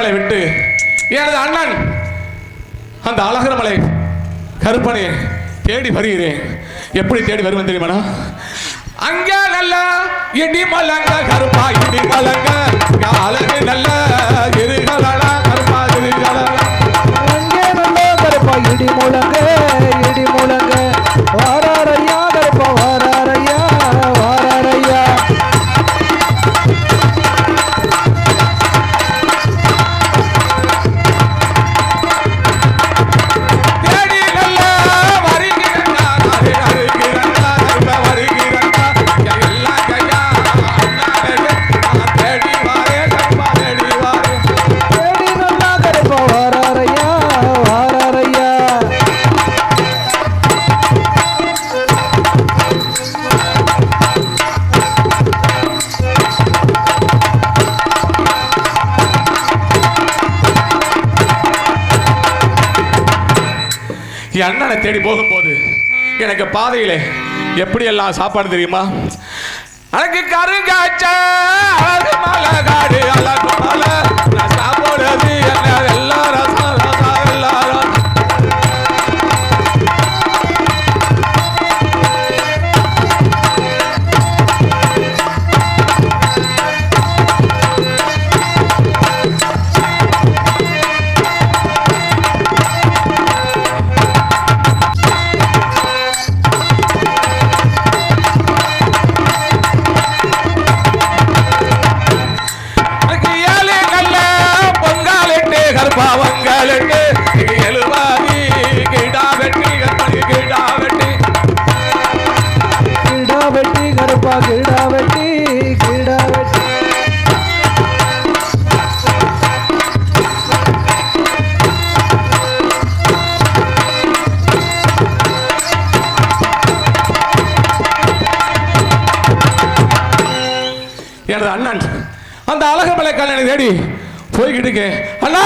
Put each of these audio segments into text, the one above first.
கொல்லிமலை விட்டு எனது அண்ணன் அந்த அழகர்மலை கருப்பனை தேடி வருகிறேன். எப்படி தேடி வருவேன் தெரியுமாண்ணா? அங்கே நல்ல இடி மலங்க கருப்பா இடி மலங்க அழகு நல்ல இருகளா கருப்பா இருகளா அங்கே நல்ல கருப்பா இடி முழங்க வாராரையா கருப்பா வாராரையா என் அண்ணனை தேடி போகும்போது எனக்கு பாதையில எப்படி எல்லாம் சாப்பாடு தெரியுமா? அழகு கருங்காச்ச அழகு மலை காடு அழகு மலை சாப்பிடுறது எல்லாரும் எனது அண்ணன் அந்த அழகர்மலை கல்லணை தேடி போய்கிட்டு இருக்கேன். அண்ணா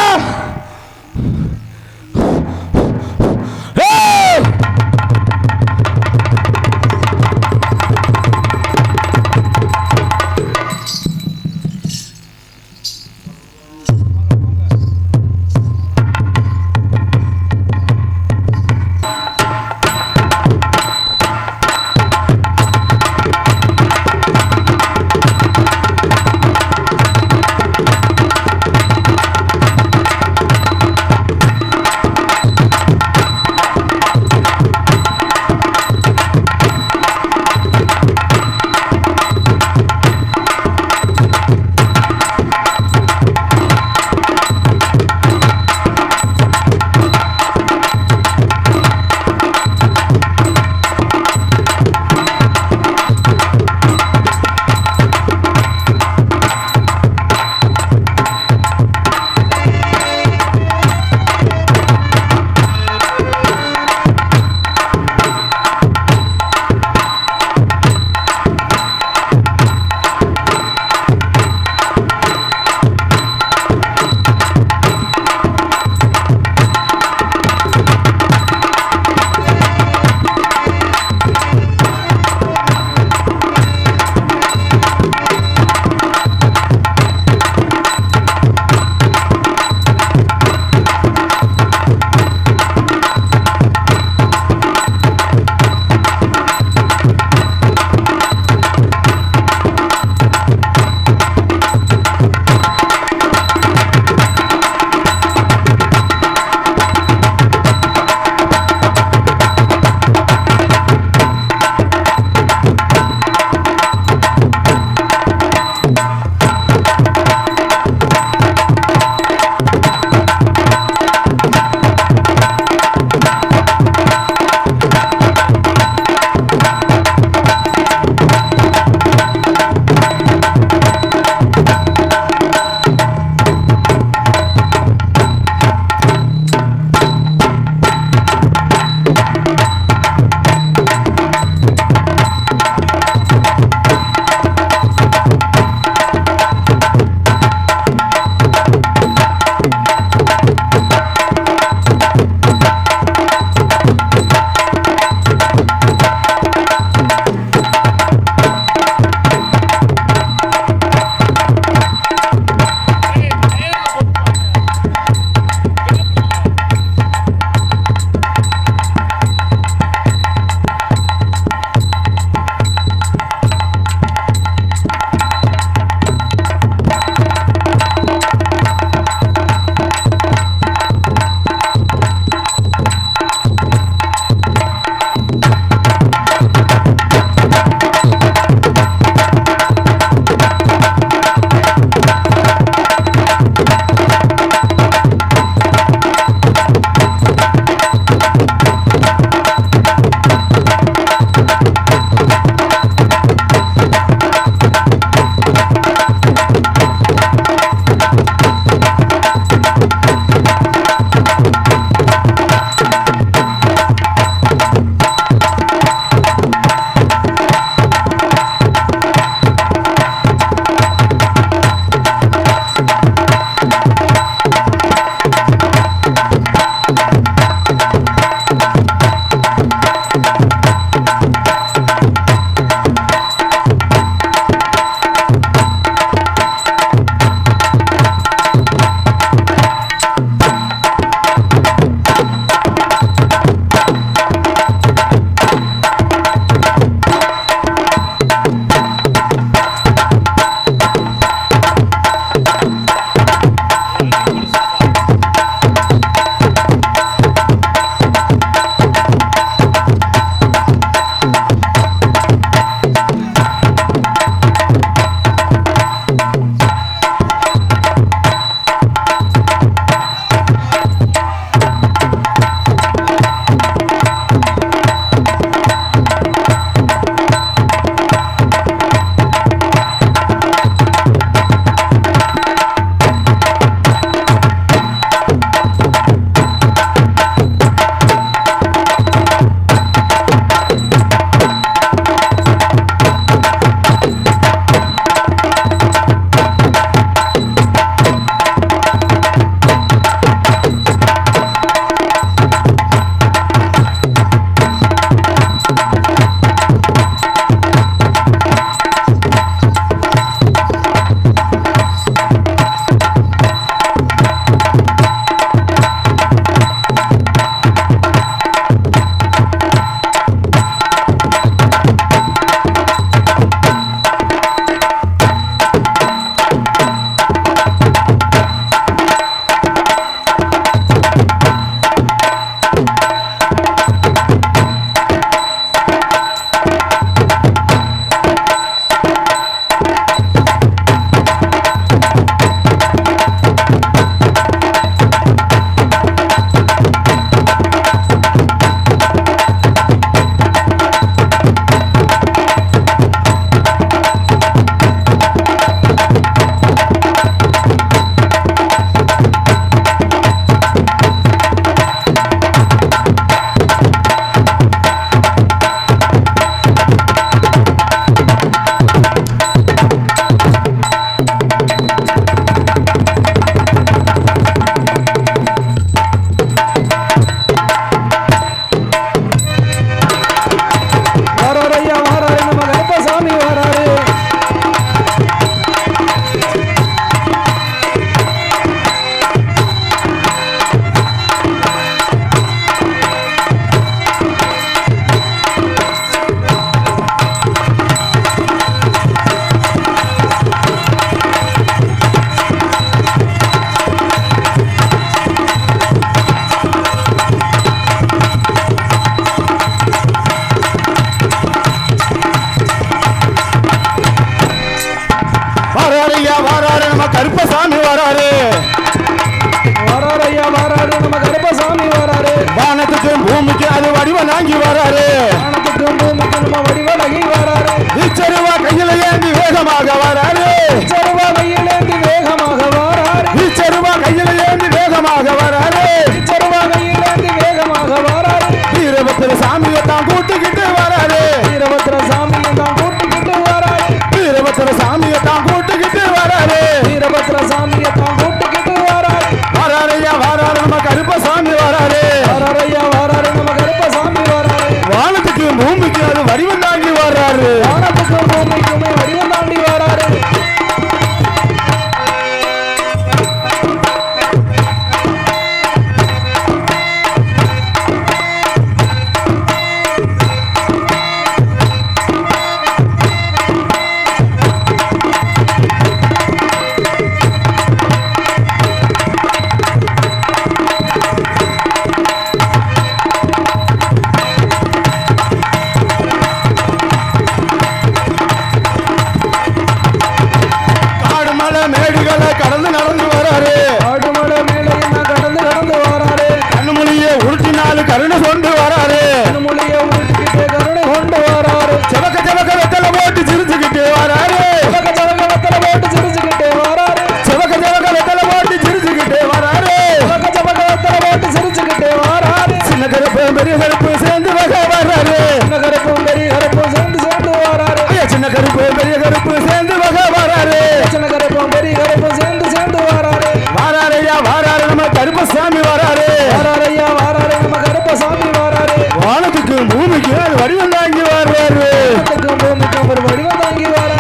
கருப்பசாமி வராரு வராரையா வராரு நம்ம கருப்பசாமி வராரு வானத்துக்கும் பூமிக்கு அது வடிவம் நாங்கி வராரு வானத்துக்கும் பூமிக்கு நம்ம வடிவழகி வராரு இச்சருவா கையில ஏந்தி வேகமாக வராரு இச்சருவா கையிலேந்தி வேகமாக வராரு இச்சருவா கையில ஏந்தி வேகமாக வராரு இச்சருவா கையிலேந்தி வேகமாக வராரு வீரபத்திர சாமியை தான் கூட்டிக்கிட்டு வராரு வீரபத்திர சாமியை தான் கூட்டிக்கிட்டு வராரு வீரபத்திர சாமியை தான் கூட்டிக்கிட்டு வராரு வீரபத்திர சாமியை தான் கூட்டிக்கிட்டு வராரு வராரையா வராரு நம்ம கருப்பசாமி வராரு வராரையா வராரு நம்ம கருப்பசாமி வராரு வானத்துக்கு பூமிக்கு அது வடிவம் தாங்கி வர்றாரு வானத்துக்கும் பூமிக்குமே வடிவம் தாண்டி வராரு மேடுகளை கடந்து நடந்து வராரு ஆடுமலை மேலே என்ன கடந்து கடந்து வராரு கண்ணுமொழியை உருட்டினாலு கருணை கொண்டு வராரு மொழியை ஊட்டிக்கிட்டு கருணை கொண்டு வராரு செவக்க செவக்க வெத்தலை போட்டு சிரிச்சுக்கிட்டு வராரு செவக்க செவக்க வெத்தலை போட்டு சிரிச்சுக்கிட்டே வராரு செவக்க செவக்க வெத்தலை போட்டு சிரிச்சுக்கிட்டு வராரு செவக்க செவக்க வெத்தலை போட்டு சிரிச்சுக்கிட்டே வராரு சின்ன கருப்பு பெரிய கருப்பு சேர்ந்து வகை வர்றாரு சின்ன கருப்பும் பெரிய கருப்பும் சேர்ந்து சேர்ந்து வராரு ஐயா சின்ன கருப்பு பெரிய கருப்பு சேர்ந்து வகை வராரு சின்ன கருப்பும் பெரிய கருப்பும் சேர்ந்து சேர்ந்து வராரு வாராரையா வாராரு நம்ம கருப்பசாமி வராரு வராரையா வராரு நம்ம கருப்பசாமி வராரு வானத்துக்கு பூமிக்கு அது வடிவம் தாங்கி வர்றாரு வானத்துக்கும் பூமிக்கும் ஒரு வடிவம் தாங்கி வராரு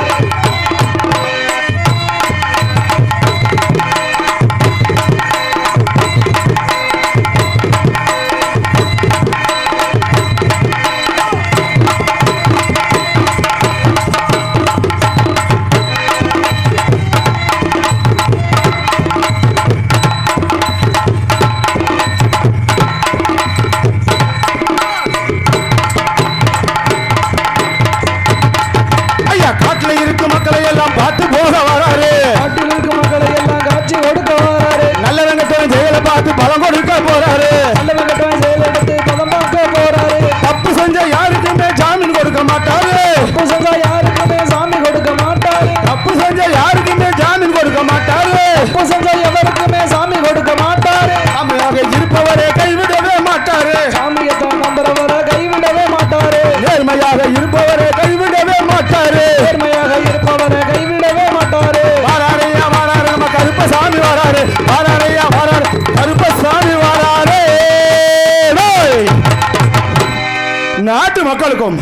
ஐயா காட்டுல இருக்கும் மக்களை எல்லாம் பார்த்து போக வராரு நாட்டில் இருக்கும் மக்களை எல்லாம் காட்சி கொடுக்க வராரு நல்ல ரங்கத்தோட செயலை பார்த்து பலம் கொடுக்க போறாரு நல்ல வெங்கடம் செயலெடுத்து பதம் பார்க்க போறாரு தப்பு செஞ்ச யாருக்குமே ஜாமீன் கொடுக்க மாட்டாரு தப்பு செஞ்சா யாருக்குமே சாமி கொடுக்க மாட்டாரு தப்பு செஞ்ச யாருக்குமே ஜாமீன் கொடுக்க மாட்டாரு தப்பு செஞ்சா எவருக்குமே சாமி கொடுக்க மாட்டாரு அமையாக இருப்பவரை கைவிடவே மாட்டாரு சாமியத்தான் நம்புறவரை கைவிடவே மாட்டாரு நேர்மையாக இருப்பவரை கைவிடவே மாட்டாரு நேர்மையாக இருப்பவரை கைவிடவே மாட்டாரு வாராரையா வாராரு நம்ம கருப்பசாமி வராரு வாராரையா வாராரு கருப்பசாமி வராரு டேய்! நாட்டு மக்களுக்கும்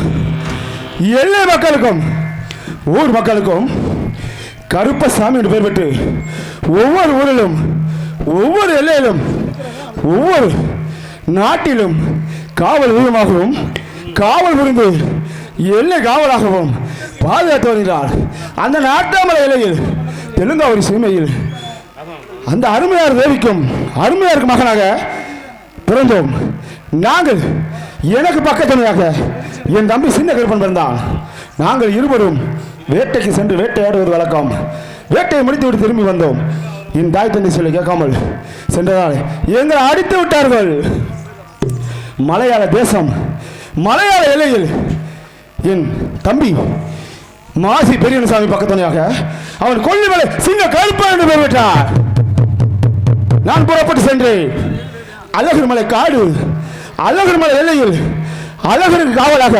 எல்லை மக்களுக்கும் ஊர் மக்களுக்கும் கருப்பசாமி என்று பெயர் பெற்று ஒவ்வொரு ஊரிலும் ஒவ்வொரு எல்லையிலும் ஒவ்வொரு நாட்டிலும் காவல் உருவமாகவும் காவல் புரிந்து எல்லை காவலாகவும் பாதுகாத்து வருகிறார். அந்த நாட்டாமலை எல்லையில் தெலுங்காவூரி சீமையில் அந்த அருமையார் தேவிக்கும் அருமையாருக்கு மகனாக பிறந்தோம் நாங்கள். எனக்கு பக்கத்துணையாக என் தம்பி சின்ன கருப்பன் பிறந்தான். நாங்கள் இருவரும் வேட்டைக்கு சென்று வேட்டையாடுவது வழக்கம். வேட்டையை முடித்துவிட்டு திரும்பி வந்தோம். என் தாய் தந்தை சொல்லி கேட்காமல் சென்றதால் எங்களை அடித்து விட்டார்கள். மலையாள தேசம் மலையாள எல்லையில் என் தம்பி மாசி பெரியசாமி பக்கத்துணையாக அவன் கொல்லிமலை சின்ன கருப்பன் என்று பெயர் பெற்றார். நான் புறப்பட்டு சென்றேன். அழகர் மலை காடு அழகர் மலை எல்லையில் அழகருக்கு காவலாக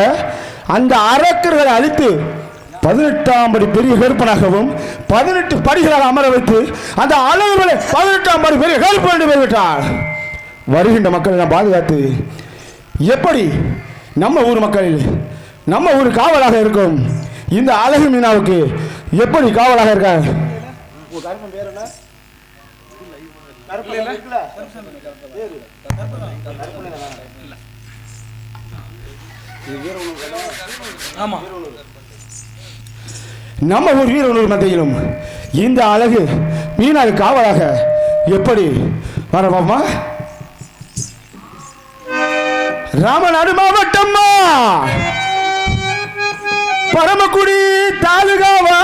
அந்த அரக்கர்களை அழித்து 18ஆம் படி பெரிய கருப்பனாகவும் 18 படிகளாக அமர வைத்து அந்த அழகர் மலை 18ஆம் படி பெரிய கருப்பன் என்று பெயர் பெற்றார். வருகின்ற மக்களை நான் பாதுகாத்து எப்படி நம்ம ஊர் மக்களில் நம்ம ஊர் காவலாக இருக்கும் இந்த அழகு மீனாவுக்கு எப்படி காவலாக இருக்கார்? நம்ம ஊர் வீரனூர் மத்தியிலும் இந்த அழகு மீனாவுக்கு காவலாக எப்படி வரவாமா? ராமநாடு மாவட்டம்மா பரமக்குடி தாலுகாவா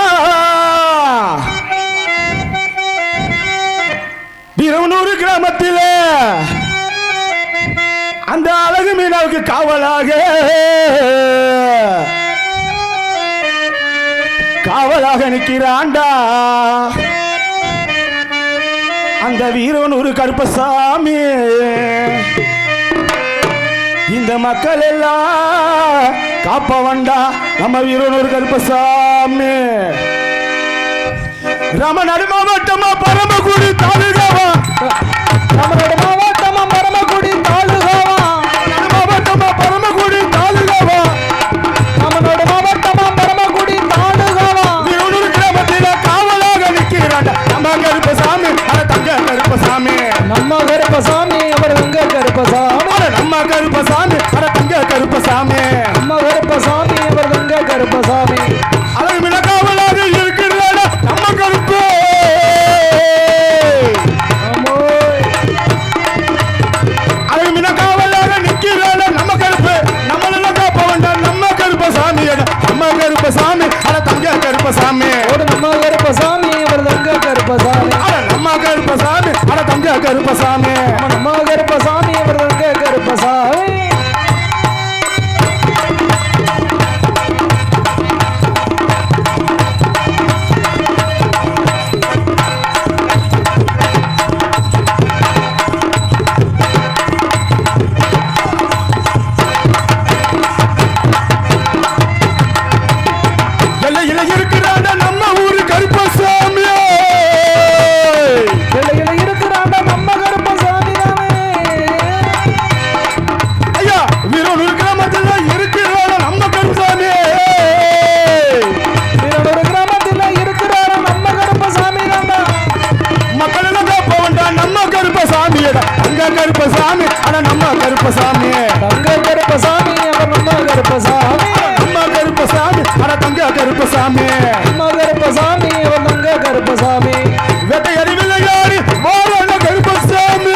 அந்த அழகு மீனாவுக்கு காவலாக நிற்கிறான்டா அந்த வீரன் ஒரு கருப்பசாமி. இந்த மக்கள் எல்லாம் காப்பவண்டா நம்ம வீரன் ஒரு கருப்பசாமி. ராமநாடு மாவட்டமா பரமக்குடி தாலுகாவா, தமிழ்நாடு மாவட்டமா பரமக்குடி தாலுகாவா, மாவட்டமா பரமக்குடி தாலுகாவா, தமிழ்நாடு மாவட்டமா பரமக்குடி தாலுகாவா. வீரனூர் கிராமத்தில காவலாக நிற்கிறான்டா நம்ம கருப்பசாமி. தங்க கருப்பசாமி, நம்ம கருப்பசாமி அவர் தங்க கருப்பசாமி. நம்ம கருப்பசாமி, தங்க கருப்பசாமி, நம்ம கருப்பசாமி அவர் தங்க கருப்பசாமி. அழகு மீன காவலாக இருக்கிறாட நம்ம கருப்பு. அழகு மீன காவலாக நிற்கிறாட நம்ம கருப்பு. நம்மளெல்லாம் காப்ப வேண்டாம் நம்ம கருப்பசாமி. நம்ம கருப்பசாமி, தங்க கருப்பசாமி, நம்ம கருப்பசாமி அவர் தங்க கருப்பசாமி. நம்ம கருப்பசாமி, தங்க கருப்பசாமி, நம்ம கருப்பசாமி அவர் தங்க கருப்பசாமி. எல்லையில இருக்கிறாண்ட நம்ம ஊரு கருப்பசாமி. எல்லையில இருக்கிறாண்ட நம்ம கருப்பசாமி தானே. ஐயா வீரனூர் கிராமத்துல இருக்கிறாட நம்ம கருப்பசாமி. வீரனூர் கிராமத்தில் இருக்கிறார நம்ம கருப்பசாமி தானே. மக்கள் எல்லாம் காப்ப வேண்டாம் நம்ம கருப்பசாமி. அங்க கருப்பசாமி, நம்ம கருப்பசாமி, தங்க கருப்பசாமி அவர் நம்ம கருப்பசாமி. நம்ம கருப்பசாமி, தங்க கருப்பசாமி. நம்ம கருப்பசாமி அவர் தங்க கருப்பசாமி. வேட்டையடி விளையாடி வாழ கருப்பசாமி.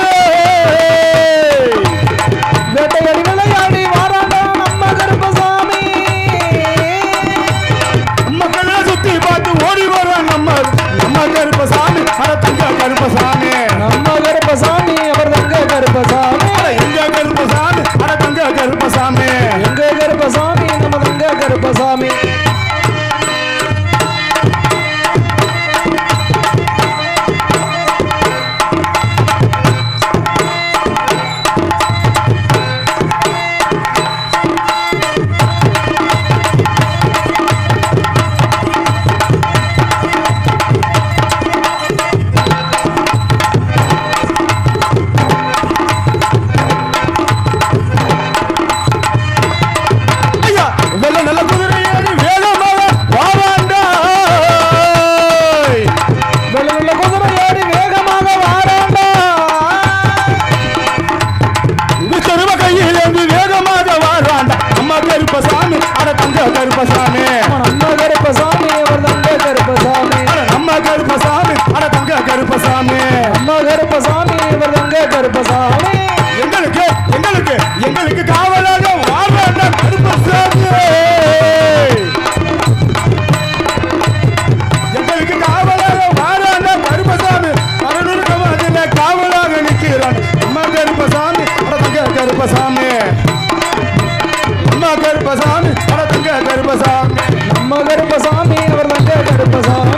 வேட்டையடி விளையாடி வாராண்டா நம்ம கருப்பசாமி. மக்கள் சுத்தி பார்த்து ஓடி வர நம்ம கருப்பசாமி, தங்க கருப்பசாமி. நம்ம கருப்பசாமி அவர் தங்க கருப்பசாமி. எங்க கருப்பசாமி, தங்க கருப்பசாமி. எங்க கருப்பசாமி நம்ம தங்க கருப்பசாமி. ஐயா வெள்ள நல்ல குதிரை ஏறி வேகமாக வாராண்டா. வெள்ள குதிரை ஏறி வேகமாக வாராண்டா. விசருவ கையில் ஏந்தி வேகமாக வாராண்டா நம்ம கருப்பசாமி. தங்க கருப்பசாமி, நம்ம கருப்பசாமி அவர் தங்க கருப்பசாமி. நம்ம கருப்பசாமி, தங்க கருப்பசாமி. நம்ம கருப்பசாமி அவர் தங்க கருப்பசாமி. எங்களுக்கு எங்களுக்கு எங்களுக்கு காவலாக வாராண்டா கருப்பசாமி. எங்களுக்கு காவலாக வாராண்டா கருப்பசாமி. அரனூர் கிராமத்தில காவலாக நிற்கிறான் நம்ம கருப்பசாமி, தங்க கருப்பசாமி. நம்ம கருப்பசாமி, தங்க கருப்பசாமி. நம்ம கருப்பசாமி அவர் தங்க கருப்பசாமி.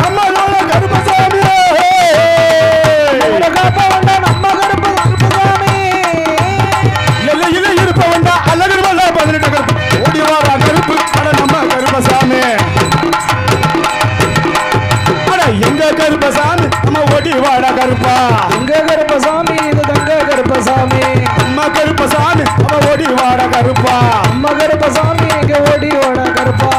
நம்மளோட கருப்பசாமி. நம்மளை காப்ப வேண்டாம் நம்ம கருப்பசாமி. எல்லையில இருப்ப வேண்டா அழகர் வல்ல 18 கருப்பு ஓடி வாரா கருப்பு. நம்ம கருப்பசாமி, எங்க கருப்பசாமி, நம்ம ஓடி வாடா கருப்பா. எங்க கருப்பசாமி இது தங்க கருப்பசாமி. நம்ம கருப்பசாமி, நம்ம ஓடி வாடா கருப்பா. நம்ம கருப்பசாமி இங்க ஓடி ஓட கருப்பா.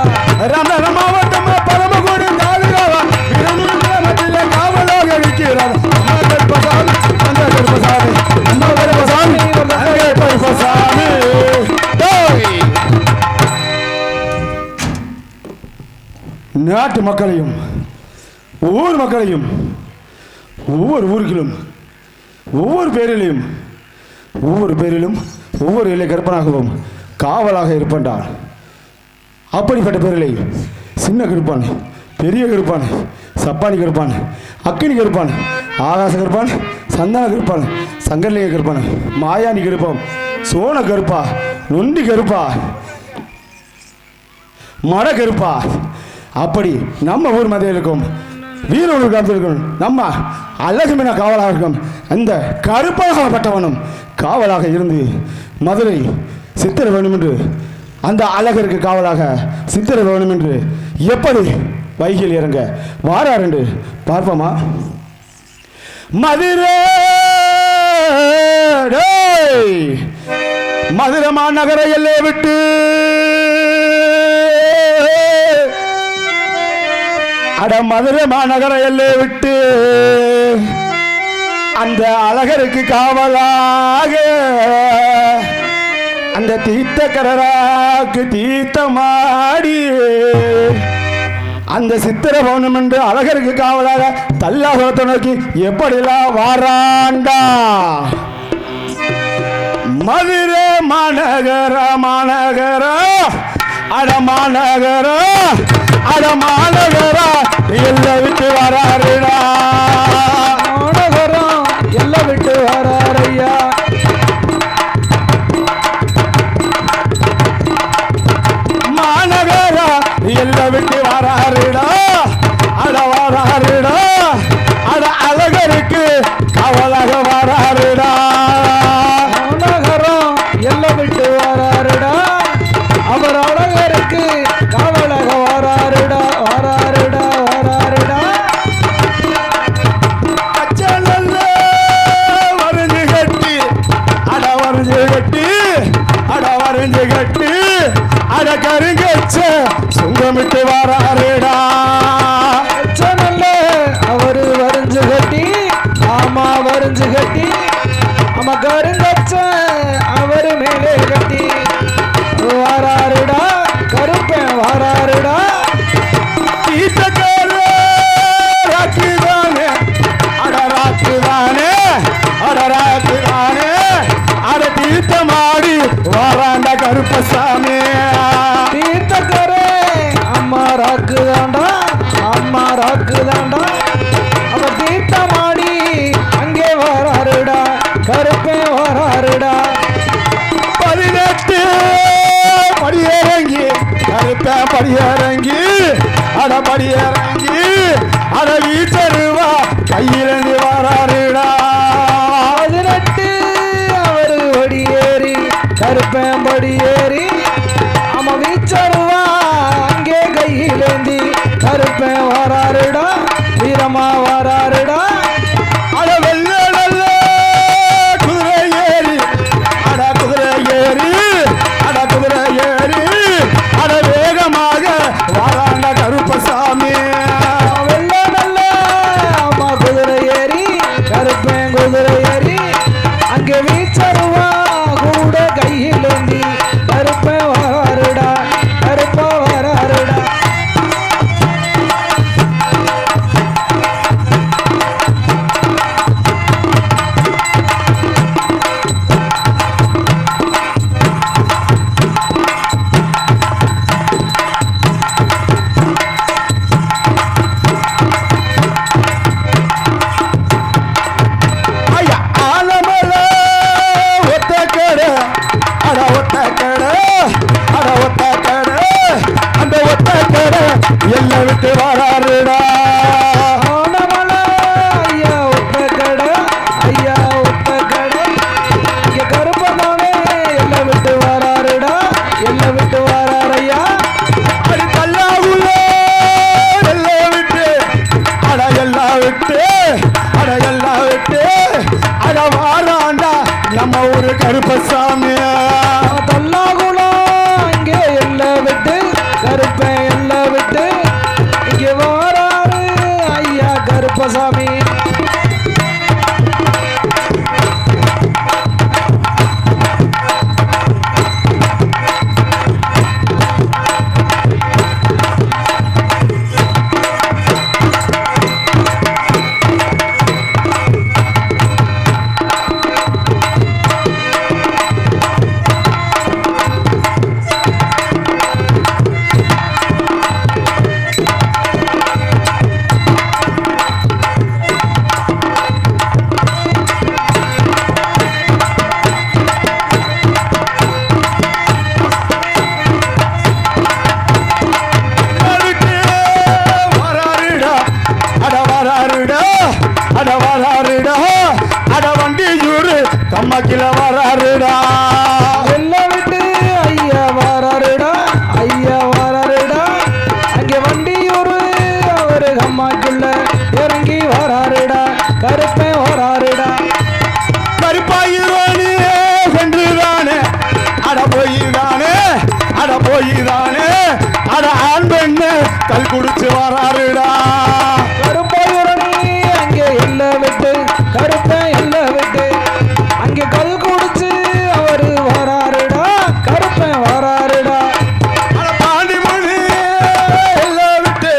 ராமநாத மாவட்டம் பரமக்குடி தாலுகாவா, வீரனூர் கிராமத்தில காவலாக இருக்கிறார் நம்ம கருப்பசாமி, அந்த கருப்பசாமி. நம்ம கருப்பசாமி, அந்த கருப்பசாமி. நாட்டு மக்களையும் ஒவ்வொரு மக்களையும் ஒவ்வொரு ஊர்களிலும் ஒவ்வொரு பேரிலும் ஒவ்வொரு எல்லை கற்பனாகவும் காவலாக இருப்பான். அப்படிப்பட்ட பேரிலை சின்ன கருப்பான், பெரிய கருப்பான், சப்பானி கருப்பான், அக்கினி கருப்பான், ஆகாச கருப்பான், சந்தன கருப்பான், சங்கர்லிங்க கருப்பான், மாயாணி கருப்பான், சோன கருப்பா, நொண்டி கருப்பா, மட கருப்பா, அப்படி நம்ம ஊர் மதியம் இருக்கும் வீரர்கள் காலத்தில் இருக்கும் நம்ம அழகுமின காவலாக இருக்கும் அந்த கருப்பாகப்பட்டவனும் காவலாக இருந்து மதுரை சித்திர வேணும் என்று அந்த அழகருக்கு காவலாக சித்திர வேணும் என்று எப்படி வைகையில் இறங்க வாரார் என்று பார்ப்போமா? மதுரை மதுரை மாநகர எல்லை விட்டு அட மதுரை மாநகர எல்லை விட்டு அந்த அழகருக்கு காவலாக அந்த தீர்த்தக்கராக்கு தீர்த்தமாடி அந்த சித்திர பௌர்ணம் என்று அழகருக்கு காவலாக தல்லாகுலத்தை நோக்கி எப்படிலாம் வாராண்டா. மதுரை மாநகர அடமாநகர எல்லாம் விட்டு வராருடா. மாநகரம் எல்லாம் விட்டு வராரையா. மாநகர எல்லாம் விட்டு வராருடா. வராருடா. அழகருக்கு காவலாக வராருடா. மாநகரம் எல்லாம் விட்டு வராருடா. அவர் அழகருக்கு காவலாக வராருடா. வரைஞ்சு கட்டி அட கருங்கச்ச சுங்கமிட்டு வராருடா. அவரு வரைஞ்சு கட்டி ஆமா வரைஞ்சு கட்டி ஆமா கருங்கச்ச அவரு மேலே கட்டி வாராருடா. கருப்பேன் வாராருடா. ராக்குதானே அட தீர்த்தமாடி வாராண்ட கருப்பசாமி. தீர்த்தக்கரே அம்மா ராக்குதாண்டா. அவ தீர்த்தமாடி அங்கே வராருடா. கருப்பே வராருடா. 18 படியிறங்கி கருப்ப படியிறங்கி அட வீட்டருவா கையிலேந்து வராருடா. 18 அவரு படியேறி கருப்பேன் படியேறி ஆமா வீச்சருவா அங்கே கையிலேந்தி கருப்பேன் வராருடா. வீரமா வராருடா. அட வெள்ள நல்ல குதிரை ஏறி அட வேகமாக வாராண்ட கருப்பசாமி. வெள்ள நல்ல ஆமா குதிரை ஏறி கருப்பேன் குதிரை ஏறி அங்கே வீச்சருவா கூட கையிலேந்தி கருப்பேன் வராருடா. கருப்பா வராருடா. எல்லாம் விட்டு வராருடா. ஐயா ஒத்தக்கடை இங்க கருப்பனாவே எல்லாம் விட்டு வராருடா. எல்லாம் விட்டு வராரையா. அடி தல்லாவுல எல்லாம் விட்டு அட வாராண்டா நம்ம ஊரு கருப்பசாமி. தல்லாகுளம் இங்கே எல்லாம் விட்டு கருப்பேன் எல்லாம் விட்டு இங்கே வராரு ஐயா கருப்பசாமி. கல் குடிச்சு வராருடா. கருப்பாயுரணி அங்கே எல்ல விட்டு கருப்பன் எல்ல விட்டு அங்கே கல் குடிச்சு அவரு வராருடா கருப்பன் வராருடா. அட பாண்டிமணி எல்லாம் விட்டு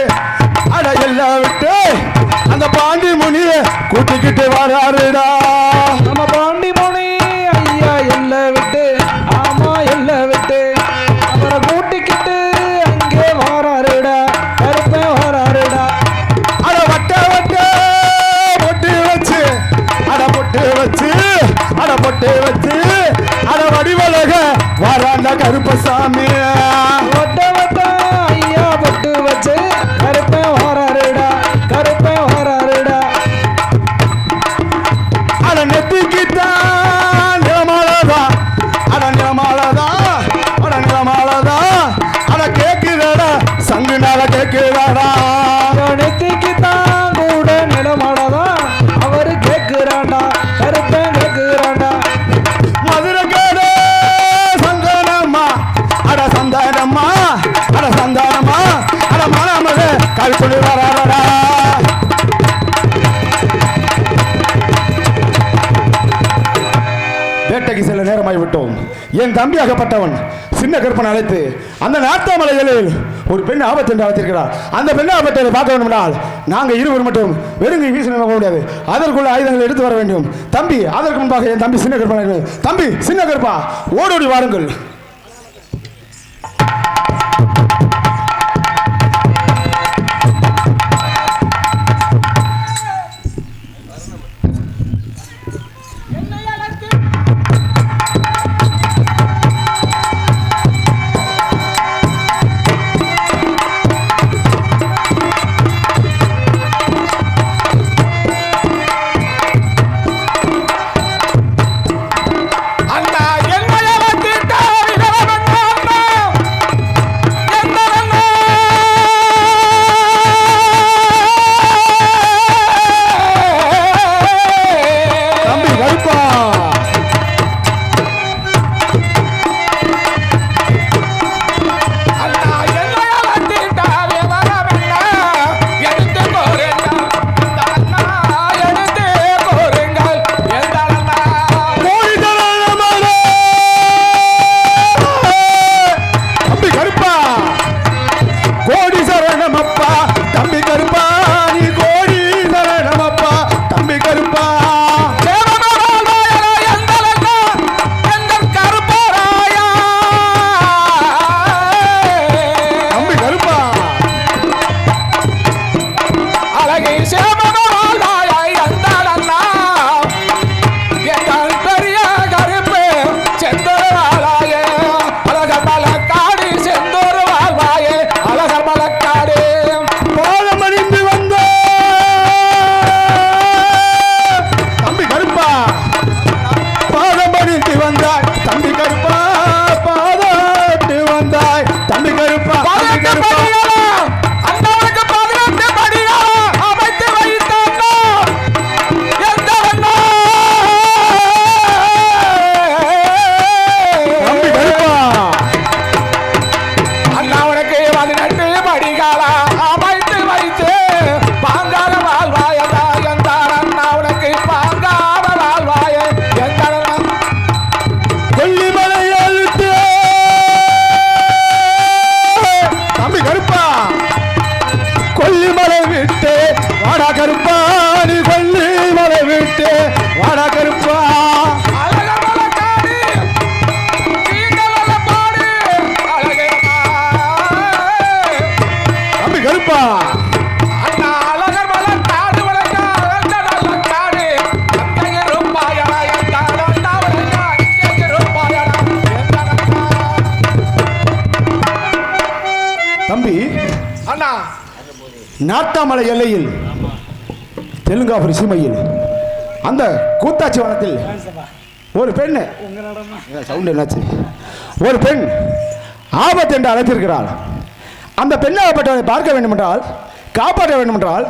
அட எல்லாம் விட்டு அந்த பாண்டிமுனிய கூட்டிக்கிட்டு வராருடா. நம்ம பாண்டிமுனி ஐயா எல்ல விட்டு ஆமா எல்ல விட்டு அவரை கூட்டிக்கிட்டு அங்கே வராருடா கருப்பன் வராருடா. அட வட்ட வட்ட பொட்டு வச்சு அட பொட்டு வச்சு அட பொட்டு வச்சு அட வடிவழக வராண்ட கருப்பசாமி. வட்ட வட்ட ஐயா பொட்டு வச்சு கருப்பன் வராருடா கருப்பன் வராருடா. அட நெத்திக்குத்தான் நிலமாலதா அட நிலமாலதா அட நிலமாலதா அட கேக்குதடா சங்குனால கேக்குதாடா. நெத்திக்கு தான் கூட நிலமாடதா அவரு கேக்குறாண்டா கருப்பன் கேக்குறாண்டா. மதுரை கேடு சந்தானம்மா அட சந்தானம்மா அட சந்தானம்மா அட மனமது கருப்புள்ளி வராடா. வேட்டைக்கு சில நேரமாய் விட்டோம். என் தம்பியாகப்பட்டவன் சின்ன கருப்பனை அழைத்து அந்த நாட்டாமலை எல்லையில் ஒரு பெண் ஆபத்து என்று அழைத்திருக்கிறார். அந்த பெண் ஆபத்தை பார்க்க வேண்டும் என்றால் நாங்கள் இருவர் மட்டும் வெறுங்கை வீசி போக முடியாது. அதற்குள்ள ஆயுதங்களை எடுத்து வர வேண்டும். தம்பி அதற்கு முன்பாக என் தம்பி சின்ன கருப்பன், தம்பி சின்ன கருப்பா ஓடோடி வாருங்கள். நாட்டாமலை எல்லையில் தெலுங்காபுரி சீமையில் அந்த கூத்தாச்சி வனத்தில் ஒரு பெண் சவுண்ட் என்னாச்சு ஒரு பெண் ஆபத்து என்று அழைத்திருக்கிறாள். அந்த பெண்ணாகப்பட்டவனை பார்க்க வேண்டும் என்றால் காப்பாற்ற வேண்டும் என்றால்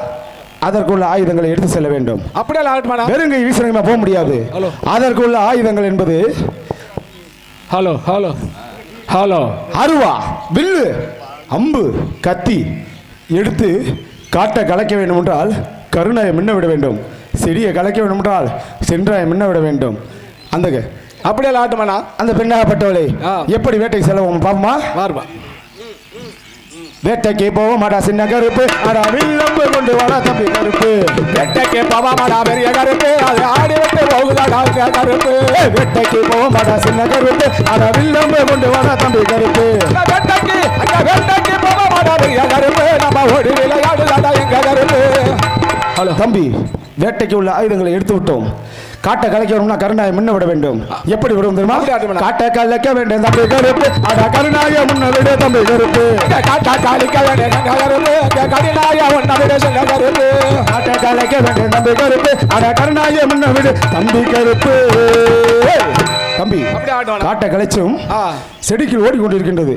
அதற்குள்ள ஆயுதங்களை எடுத்து செல்ல வேண்டும். அப்படியே வெறுங்கை வீசனமா போக முடியாது. அதற்குள்ள ஆயுதங்கள் என்பது ஹலோ ஹலோ ஹலோ அருவா, வில்லு, அம்பு, கத்தி, எடுத்து காட்டை கலைக்க வேண்டும் என்றால் கருணாயை முன்ன விட வேண்டும், செடியை கலைக்க வேண்டும் என்றால் சென்றாயை முன்ன விட வேண்டும். அந்த அப்படியே ஆட்டுமாண்ணா. அந்த பெண்ணாகப்பட்டவளை எப்படி வேட்டைக்கு செலவும் பாப்போமா? வாருப்பா. வேட்டைக்கு போக மாட்டா சின்ன கருப்பு, அடா வில்லம்பு கொண்டு வாடா தம்பி கருப்பு. வேட்டைக்கு போக மாட்டா பெரிய கருப்பு, அது ஆடி விட்டு போகுதாடா கருப்பு. வேட்டைக்கு போக மாட்டா சின்ன கருப்பு, அடா வில்லம்பு கொண்டு வாடா தம்பி கருப்பு. வேட்டைக்கு போக மாட்டா பெரிய கருப்பு, நம்ம ஓடி விளையாடுதாடா எங்க கருப்பு. ஹலோ தம்பி, வேட்டைக்கு உள்ள ஆயுதங்களை எடுத்து விட்டோம். காட்டை கலைக்க வேணும்னா கருணாயை முன்ன விட வேண்டும். எப்படி விடும் தெரியுமா? காட்டை கலைக்க வேண்டும் தம்பி கருப்பு, அட கருணாயை முன்ன விட தம்பி கருப்பு. காட்டை கலைக்க வேண்டும் கருப்பு, கருணாயை முன்ன விட சொல்ல கருப்பு. காட்டை கலைக்க வேண்டும் தம்பி கருப்பு, அட கருணாயை முன்ன விடு தம்பி கருப்பு. தம்பி, காட்டை கலைச்சும் செடிக்குள் ஓடிக்கொண்டிருக்கின்றது.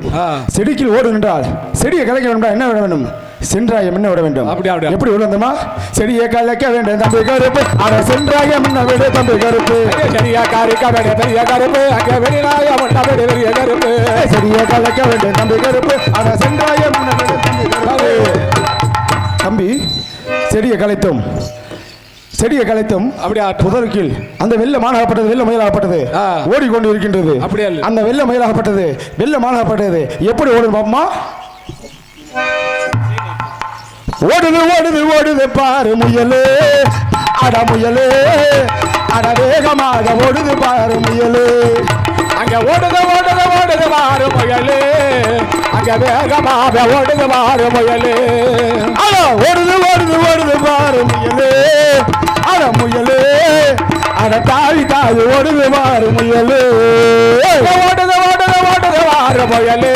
செடிக்குள் ஓடு என்றால் செடியை கலைக்க வேண்டும் என்ன விட வேண்டும்? சென்றாய முன்ன விட வேண்டும். எப்படி விழுந்தமா? செடியை கலைக்க வேண்டும் தம்பி கருப்பு, அட சென்றாய முன்ன விடு தம்பி கருப்பு. செடியை கலைக்க வேண்டும் பெரிய கருப்பு, அங்கே வெளிநாய முன்ன விடு பெரிய கருப்பு. செடியை கலைக்க வேண்டும் தம்பி கருப்பு, அட சென்றாய முன்ன விடு தம்பி கருப்பு. தம்பி, செடியை கலைத்தோம். செடியை கலைத்தும் அப்படியே புதருக்கில் அந்த வெள்ள மானாகப்பட்டது, வெள்ள மயிலாகப்பட்டது ஓடிக்கொண்டு இருக்கின்றது. அந்த வெள்ள மயிலாகப்பட்டது, வெள்ள மானாகப்பட்டது எப்படி ஓடுது பாப்பமா? ஓடுது ஓடுது ஓடுது பாரு முயலே, அட முயலே, அட வேகமாக ஓடுது பாரு முயலே. அங்க ஓடுது ஓடுது ஓடுது பாரு முயலே, அங்க வேகமாக ஓடுது பாரு முயலே. அட ஓடுது ஓடுது ஓடுது பாரு முயலே, அட முயலே, அட தாவி தாவி ஓடுது பாரு முயலே. ஓடுது ஓடுது ஓடுது பாரு முயலே,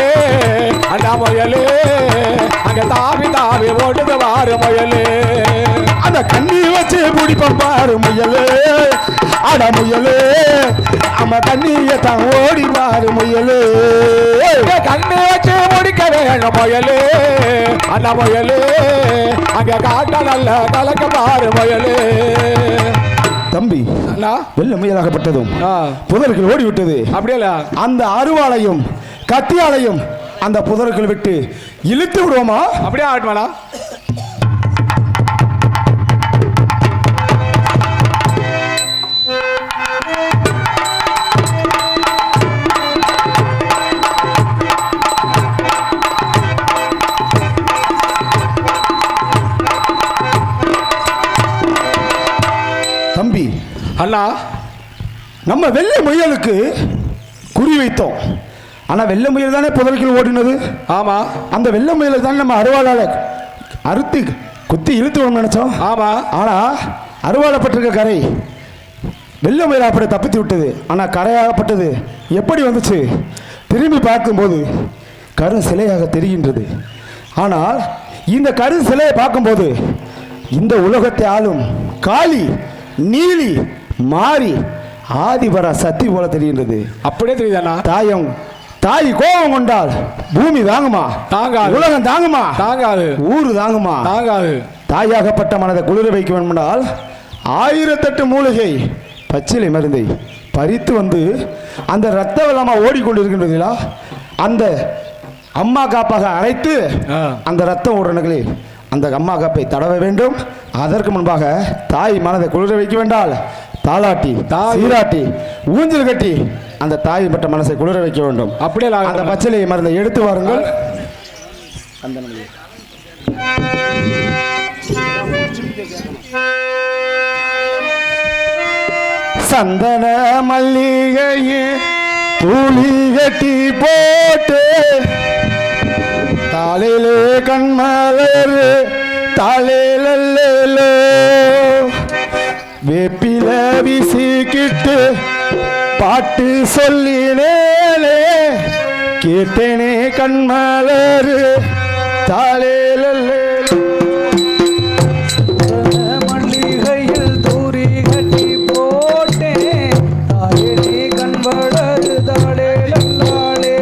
அண்ணா முயலே, அங்க தாவி தாவி ஓடுது பாரு முயலே. அந்த கண்ணி வச்சு பிடிப்போம் பாரு முயலே, அட முயலே, அம்மா தண்ணியை தான் ஓடி பாரு முயலே. கண்ணி வச்சு முடிக்க வேணும் முயலே, அண்ணா முயலே, அங்க காட்ட நல்ல கலக்க பாரு முயலே. தம்பி, வெள்ள முயலாகப்பட்டதும் புதருக்குள் ஓடிவிட்டது. அப்படியே அந்த அருவாளையும் கத்தியாலையும் அந்த புதருக்குள் விட்டு இழுத்து விடுவோமா? அப்படியே ஆட்டுவானா? தம்பி, அண்ணா, நம்ம வெள்ளை முயலுக்கு குறி வைத்தோம். ஆனா வெள்ளை முயல் தானே புதருக்குள் ஓடினது. ஆமா, அந்த வெள்ளை முயலை தானே நம்ம அருவாளால அறுத்து குத்தி இழுத்து விடணும்னு நினைச்சோம். ஆமா, ஆனா அருவாளப்பட்டிருக்க கரை வெள்ளை முயல் அப்படி தப்பித்து விட்டது. ஆனா கரையாகப்பட்டது எப்படி வந்துச்சு? திரும்பி பார்க்கும்போது கரு சிலையாக தெரிகின்றது. ஆனால் இந்த கரு சிலையை பார்க்கும்போது இந்த உலகத்தை ஆளும் காளி, நீலி, மாறி, ஆதிபரா சக்தி போல தெரிகின்றது. அப்படியே தெரியுதாண்ணா? தாய் கோபம் கொண்டால் பூமி தாங்குமா? தாங்காது. உலகம் தாங்குமா? தாங்காது. ஊரு தாங்குமா? தாங்காது. தாயாகப்பட்ட மனதை குளிர வைக்க வேண்டும் என்றால் 1008 மூலிகை பச்சிலை மருந்தை பறித்து வந்து அந்த இரத்த வெள்ளமாக ஓடிக்கொண்டிருக்கின்றதா அந்த அம்மா காப்பாக அரைத்து அந்த ரத்தம் ஓடுறனங்களே அந்த அம்மா காப்பை தடவ வேண்டும். அதற்கு முன்பாக தாய் மனதை குளிர வைக்க வேண்டால் தாளாட்டி, சீராட்டி, ஊஞ்சல் கட்டி அந்த தாய் பட்ட மனசை குளிர வைக்க வேண்டும். அப்படியே அந்த பச்சிலை மருந்தை எடுத்து வாருங்கள். சந்தன மல்லிகையே தூளி கட்டி போட்டு தாளிலே கண்மலர் தாளிலோ வேப்பில வீசிக்கிட்டு பாட்டு சொல்லினேனே கேட்டேனே கண்மலர் தாளிலோ மல்லிகையில் தூரி கட்டி போட்டே தாயினே கண்வளரு தாளே லல்லாளே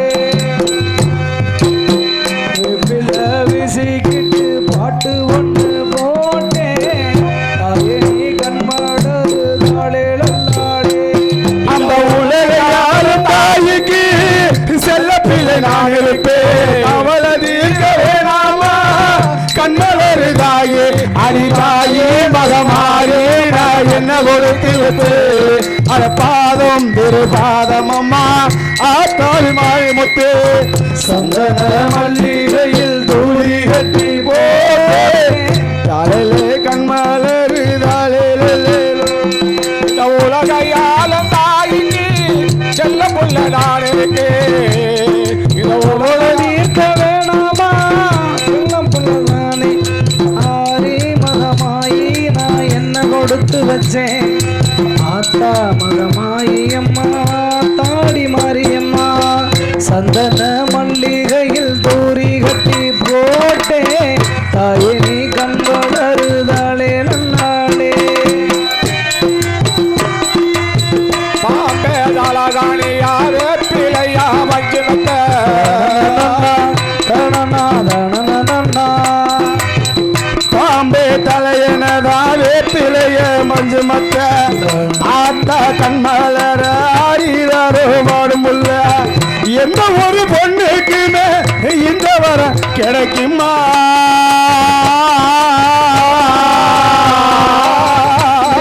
வீசிக்கிட்டு பாட்டு ஒன்று போட்டே தாயினே கண்வளரு தாளே லல்லாளே. அந்த உலக யாரும் தாய்க்கு செல்ல பிள்ளை நான் இருப்பேன் அவளது இருக்க வேணாமா கொடுத்து வச்சு அட பாதம் திரு பாதம் அம்மா ஆத்தாள் மாறி முத்து சந்தன மல்லிகையில் தூளி கட்டி போலே கண்மலருதாலே உலகையாலும் தாயிக்கு செல்ல புள்ள நாளைக்கு இதோட நீர்க்க வேணாமா செல்லம் புள்ளதானே ஆரி மகமாயி நான் என்ன கொடுத்து வச்சேன் ஆத்தா மகமாயி அம்மா தாடி மாரியம்மா சந்தன மல்லிகையில் தூரி கட்டி போட்டே தாயே நீ கண் வளருதாளே நன்னாளே பாம்பேதாளகாணியாரே பிழையா வஞ்சினத்த பாம்பே தலையனதாவே பிழைய மஞ்சு மத்த ஆத்தா கண்மலர ஆரிதாரோ பாடுமுல்ல எந்த ஒரு பொண்ணுக்குமே இந்த வர கிடைக்குமா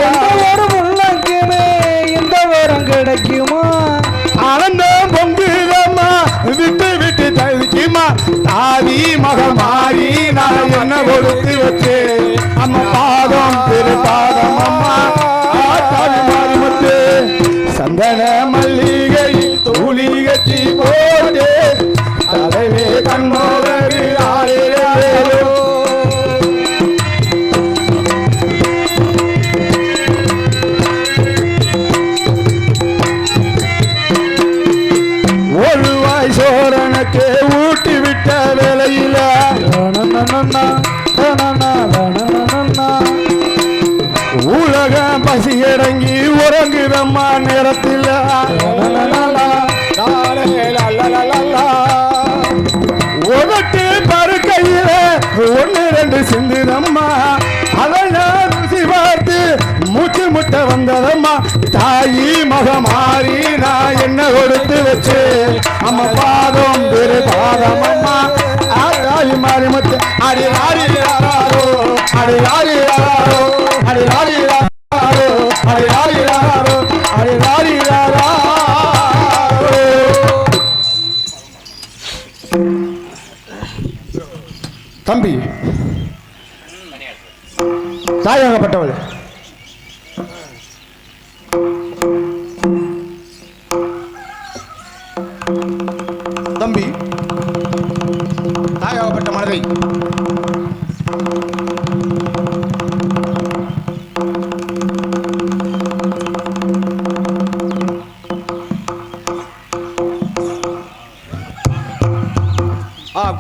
எந்த ஒரு முள்ளக்குமே இந்த வரம் கிடைக்குமா ஆனந்தம் பொங்குதம்மா விட்டு விட்டு தவிக்குமா தாவி மகமாரி நான் என்ன கொடுத்து வச்சு அம்மா பாதம் திரு பாதம் அம்மா தாவி மாறி முத்து சந்தன மல்லிகை தூளி கட்டி போட்டு தலைவே கண்மோதரி ஒருவாய் சோரனுக்கு ஊட்டி விட்ட வேலையில உலகம் பசி இறங்கி உறங்குதம்மா நேரத்தில் உதட்டு பருக்கையில ஒன்னு ரெண்டு சிந்துதம்மா அதெல்லாம் ருசி பார்த்து மூச்சு முட்டை வந்ததம்மா தாயி மகமாரி நான் என்ன கொடுத்து வச்சு அம்மா பாதம் திரு பாதம் அம்மா தாயி மாறி முத்து அடி ஆடி அடி ஆடி அடி ஆடி அடி ஆடி அடி ஆடி தம்பி தாயாகப்பட்டவள் தம்பி தாயாகப்பட்ட மனதை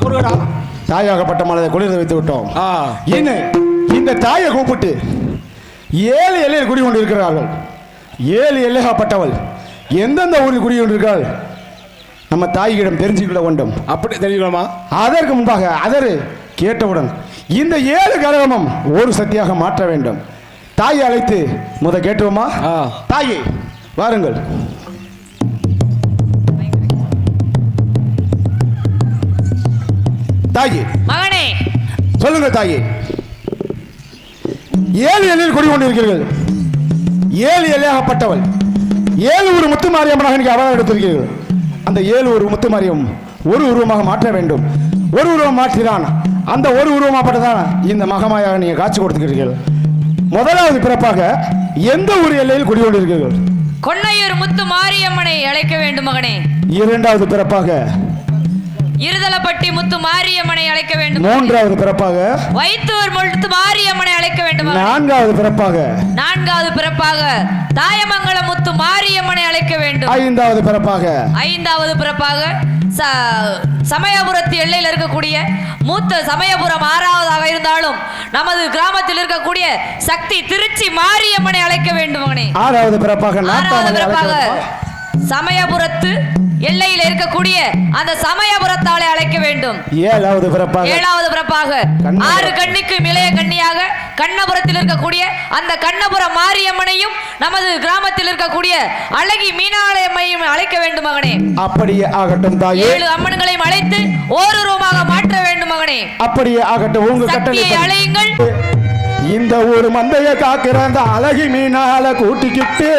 குருடா தாயாகப்பட்ட மனதை குளிர வைத்து விட்டோம் என்ன இந்த தாயை கூப்பிட்டு 7 எல்லையில் குடிகொண்டிருக்கிறார்கள் 7 எல்லையாகப்பட்டவள் எந்தெந்த ஊரில் குடிகொண்டிருக்கிறாள் நம்ம தாயிடம் தெரிஞ்சுக்கிட வேண்டும். அப்படி தெரியுமா? அதற்கு முன்பாக அதரு கேட்டவுடன் இந்த 7 கரகமும் ஒரு சக்தியாக மாற்ற வேண்டும். தாயை அழைத்து கேட்டுவோமா? தாயே வாருங்கள். தாயே மகனே சொல்லுங்க தாயே. 7 எல்லையில் குடிகொண்டிருக்கிறீர்கள். 7 எல்லையாகப்பட்டவள் 7 ஒரு முத்து மாரியம்மனாக நீங்க அவதாரம் எடுத்திருக்கிறீர்கள். அந்த 7 ஒரு முத்து மாரியம் ஒரு உருவமாக மாற்ற வேண்டும். ஒரு உருவம் மாற்றிதான் அந்த ஒரு உருவமாகப்பட்டதான் இந்த மகமாயாக நீங்க காட்சி கொடுத்துக்கிறீர்கள். முதலாவது பிறப்பாக எந்த ஒரு எல்லையில் குடிகொண்டிருக்கிறீர்கள்? கொன்னையூர் முத்து மாரியம்மனை அழைக்க வேண்டும் மகனே. இரண்டாவது பிறப்பாக இருதலப்பட்டி முத்து மாரியம்மனை அழைக்க வேண்டும். மூன்றாவது பிறப்பாக வைத்தூர் முத்து மாரியம்மனை அழைக்க வேண்டும். நான்காவது பிறப்பாக தாயமங்கலம் முத்து மாரியம்மனை அழைக்க வேண்டும். ஐந்தாவது பிறப்பாக சமயபுரத்து எல்லையில் இருக்கக்கூடிய மூத்த சமயபுரம் 6வதாக இருந்தாலும் நமது கிராமத்தில் இருக்கக்கூடிய சக்தி திருச்சி மாரியம்மனை அழைக்க வேண்டும் மகனே. ஆறாவது பிறப்பாக சமயபுரத்து எல்லையில் இருக்கக்கூடிய அந்த சமயபுரத்தாலே அழைக்க வேண்டும். ஏழாவது பிறப்பாக 6 கண்ணிக்கு இளைய கண்ணியாக கண்ணபுரத்தில் இருக்கக்கூடிய அந்த கண்ணபுர மாரியம்மனையும் நமது கிராமத்தில் இருக்கக்கூடிய அழகி மீனாலயம்மையும் அழைக்க வேண்டும் மகனே. அப்படியே ஆகட்டும் தாயே. 7 அம்மன்களையும் அழைத்து ஓருருவமாக மாற்ற வேண்டும் மகனே. அப்படியே ஆகட்டும். உங்க கட்டளை அழையுங்கள். இந்த ஒரு மந்தைய காக்கிற அந்த அழகி மீனால கூட்டிக்கிட்டு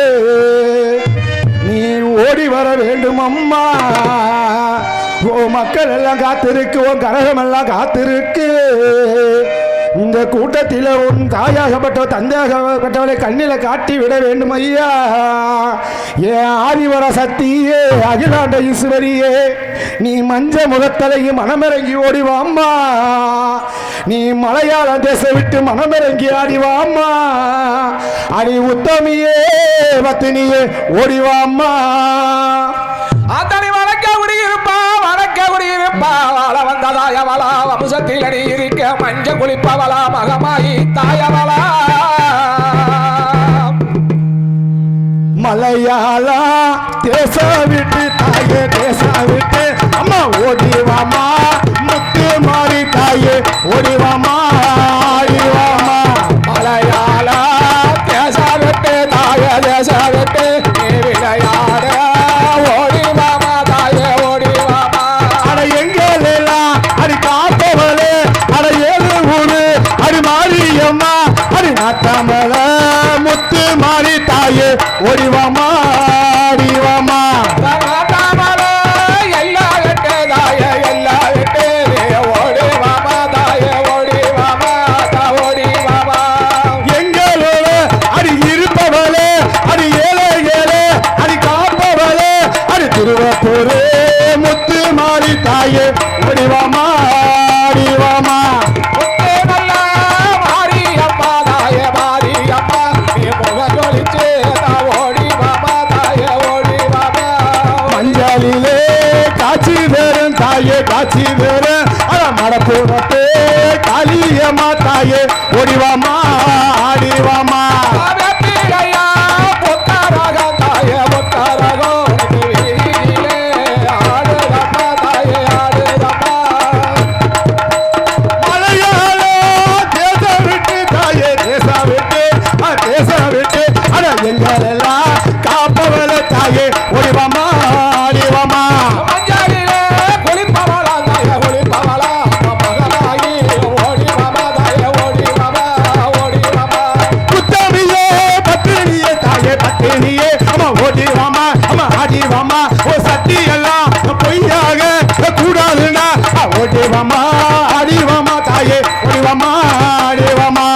நீ ஓடி வர வேண்டும் அம்மா. ஓ மக்கள் எல்லாம் காத்திருக்கு, உன் கரகம் எல்லாம் காத்திருக்கு. இந்த கூட்டத்தில் உன் தாயாகப்பட்ட தந்தையாகப்பட்டவளை கண்ணில காட்டி விட வேண்டும் ஐயா. ஏன் ஆதிவர சக்தியே, அகிலாண்ட ஈஸ்வரியே, நீ மஞ்ச முகத்தலையும் மனமிறங்கி ஓடிவாம்மா. நீ மலையாள தேசம் விட்டு மனமிறங்கி ஆடிவாம்மா. அடி உத்தமியே பத்தினியே ஓடிவாம்மா. அத்தனை வணக்க குடியிருப்பா, வணக்க குடியிருப்பா, வாழ வந்ததாயவளா, வம்சத்தில் அடி இருக்க மஞ்ச குளிப்பவளா, மகமாயி தாயவளா. மலையாளா தேச விட்டு தாயே தேச விட்டு அம்மா ஓடிவாமா. முத்து மாறி தாயே ஓடிவாமா, ஆடிவாமா. மலையாளா தேச விட்டு தாய தேச விட்டு நீ விளையாட ஓடிவாமா தாயே ஓடிவாமா. அட எங்கெல்லாம் அடி காப்பவளே, அட ஏழு ஊரு அடி மாரியம்மா, அடி நாட்டாமல முத்து மாறி தாயே ஓடிவாமா, ஆடிவாமா. திருவப்பூரே முத்து மாறி தாயே ஓடிவாமா, ஆடிவாமா. மஞ்சளிலே காட்சி வேறும் தாயே காட்சி வேறும் மடப்பூரத்தே காளியம்மா தாயே ஓடிவாமா, ஆடிவாமா. எங்களெல்லாம் காப்பவள தாயே ஓடிவாமா, ஆடிவாமா. புத்தமியே பத்தினியே தாயே பத்தினியே அம்மா ஓடிவாமா, அம்மா ஆடிவாமா. ஓ சக்தி எல்லாம் பொய்யாக கூடாதுன்னா ஓடிவாமா, ஆடிவாமா தாயே ஓடிவாமா, ஆடிவாமா.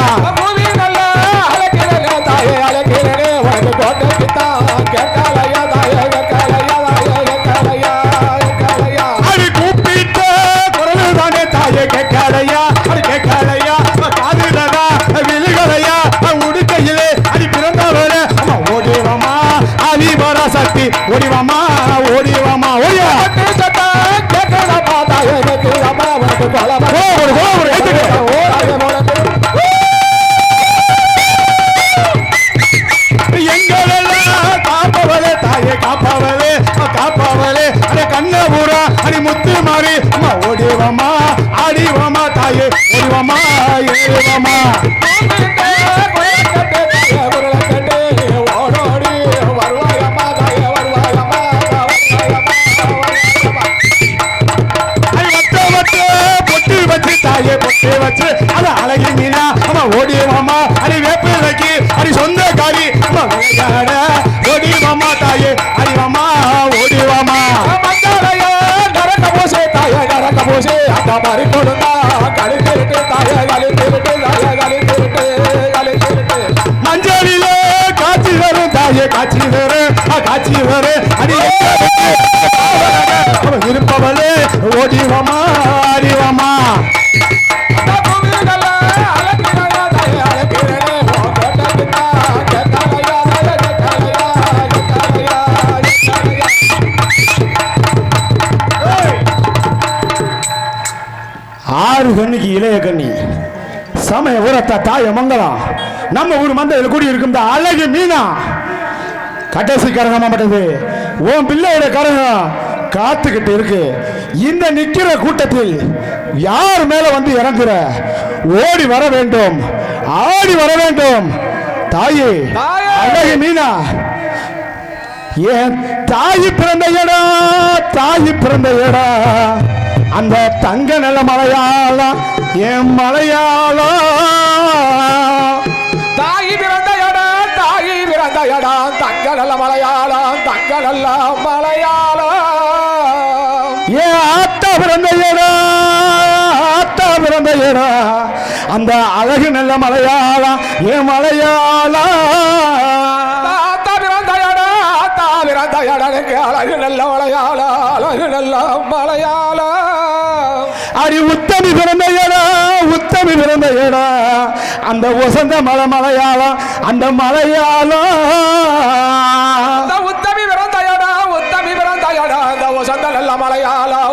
அடி கூப்பிட்ட குரல் தானே தாயே கேட்கலையா, அடி கேட்கலையா காதுலதா விழுகலையா உடுக்கையிலே அடி பிறந்தவர அம்மா ஓடிவாமா, ஆதிவர சக்தி ஓடிவாமா, ஓடிவாமா. ஓடியா எங்களெல்லாம் காப்பவளே தாயே காப்பவளே காப்பவளே அட கண்ணபுரா அடி முத்து மாறி அம்மா ஓடிவாமா, ஆடிவாமா தாயே ஓடிவாமா, ஏறிவாமா. பொட்டு வச்சு தாயே பொட்டு வச்சு அத அழகி மீனா அம்மா ஓடிவாமா. அடி வேப்பிலைக்கு அடி சொந்த காரி அம்மா விளையாட ஓடிவாமா தாயே அடிவாமா, ஓடிவாமா. மஞ்சளிலே காட்சி வரும் தாயே காட்சி வரும் காட்சி வரும் அடி இருப்பவளே ஓடிவாமா, ஆடிவாமா. ஆறு கண்ணிக்கு இளைய கண்ணி சமய ஊரத்தா தாய மங்கலம் நம்ம ஊர் மந்தையில் கூடி இருக்கும் அழகு மீனா கடைசி கரகமாப்பட்டது உன் பிள்ளையோட கரகம் காத்துக்கிட்டு இருக்கு. இந்த நிக்கிற கூட்டத்தில் யார் மேல வந்து இறங்குற ஓடி வர வேண்டும், ஆடி வர வேண்டும். தாயே அழகு மீனா என் தாய் பிறந்த இடம், தாய் பிறந்த இடம் அந்த தங்க நல்ல மலையாளம் என் மலையாளம் தாயி பிறந்த இடம் தங்க நல்ல மலையாளம் தங்க நல்ல மலையாளம் ஏன் ஆத்தா பிறந்த இடம் அந்த அழகு நல்ல மலையாளம் என் மலையாளம் அழகு நல்ல மலையாளம் அழகு நல்ல மலையாளம் அடி உத்தமி பிறந்த இடம் அந்த வசந்த மலையாளம் அந்த மலையாளம் உத்தமி பிறந்த இடம் அந்த வசந்த நல்ல மலையாளம்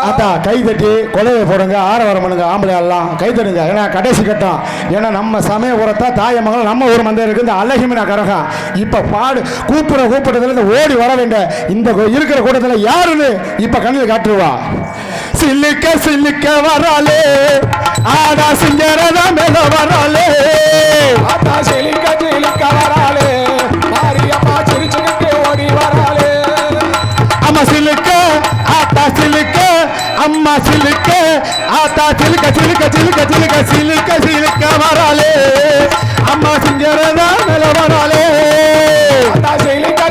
அத்தா கை தட்டி கொலையை போடுங்க ஆரவாரம் பண்ணுங்க ஆம்பளை எல்லாம் கை தட்டுங்க ஏன்னா கடைசி கட்டம் ஏன்னா நம்ம சமய உரத்தா தாயமங்கலம் நம்ம ஊர் மந்தை இருக்கு இந்த அழகிமினா கரகம் இப்ப கூப்பிட்டதுல இருந்து ஓடி வர வேண்டிய இந்த இருக்கிற கூட்டத்தில் யாருன்னு இப்ப கண்ணில் காட்டுருவா சில்லுக்க வராளே ஆடா சிங்கரதா மேல வராளே ஆடா சிலிக்க வராளே மாரியம்மா சிரிச்சுக்கிட்டு ஓடி வராளே அம்மா சிலுக்க ஆத்தா சிலுக்க அம்மா சிலுக்க ஆத்தா சிலுக்க வராளே அம்மா சிங்கரதா மேல வராளே ஆடா சிலிக்க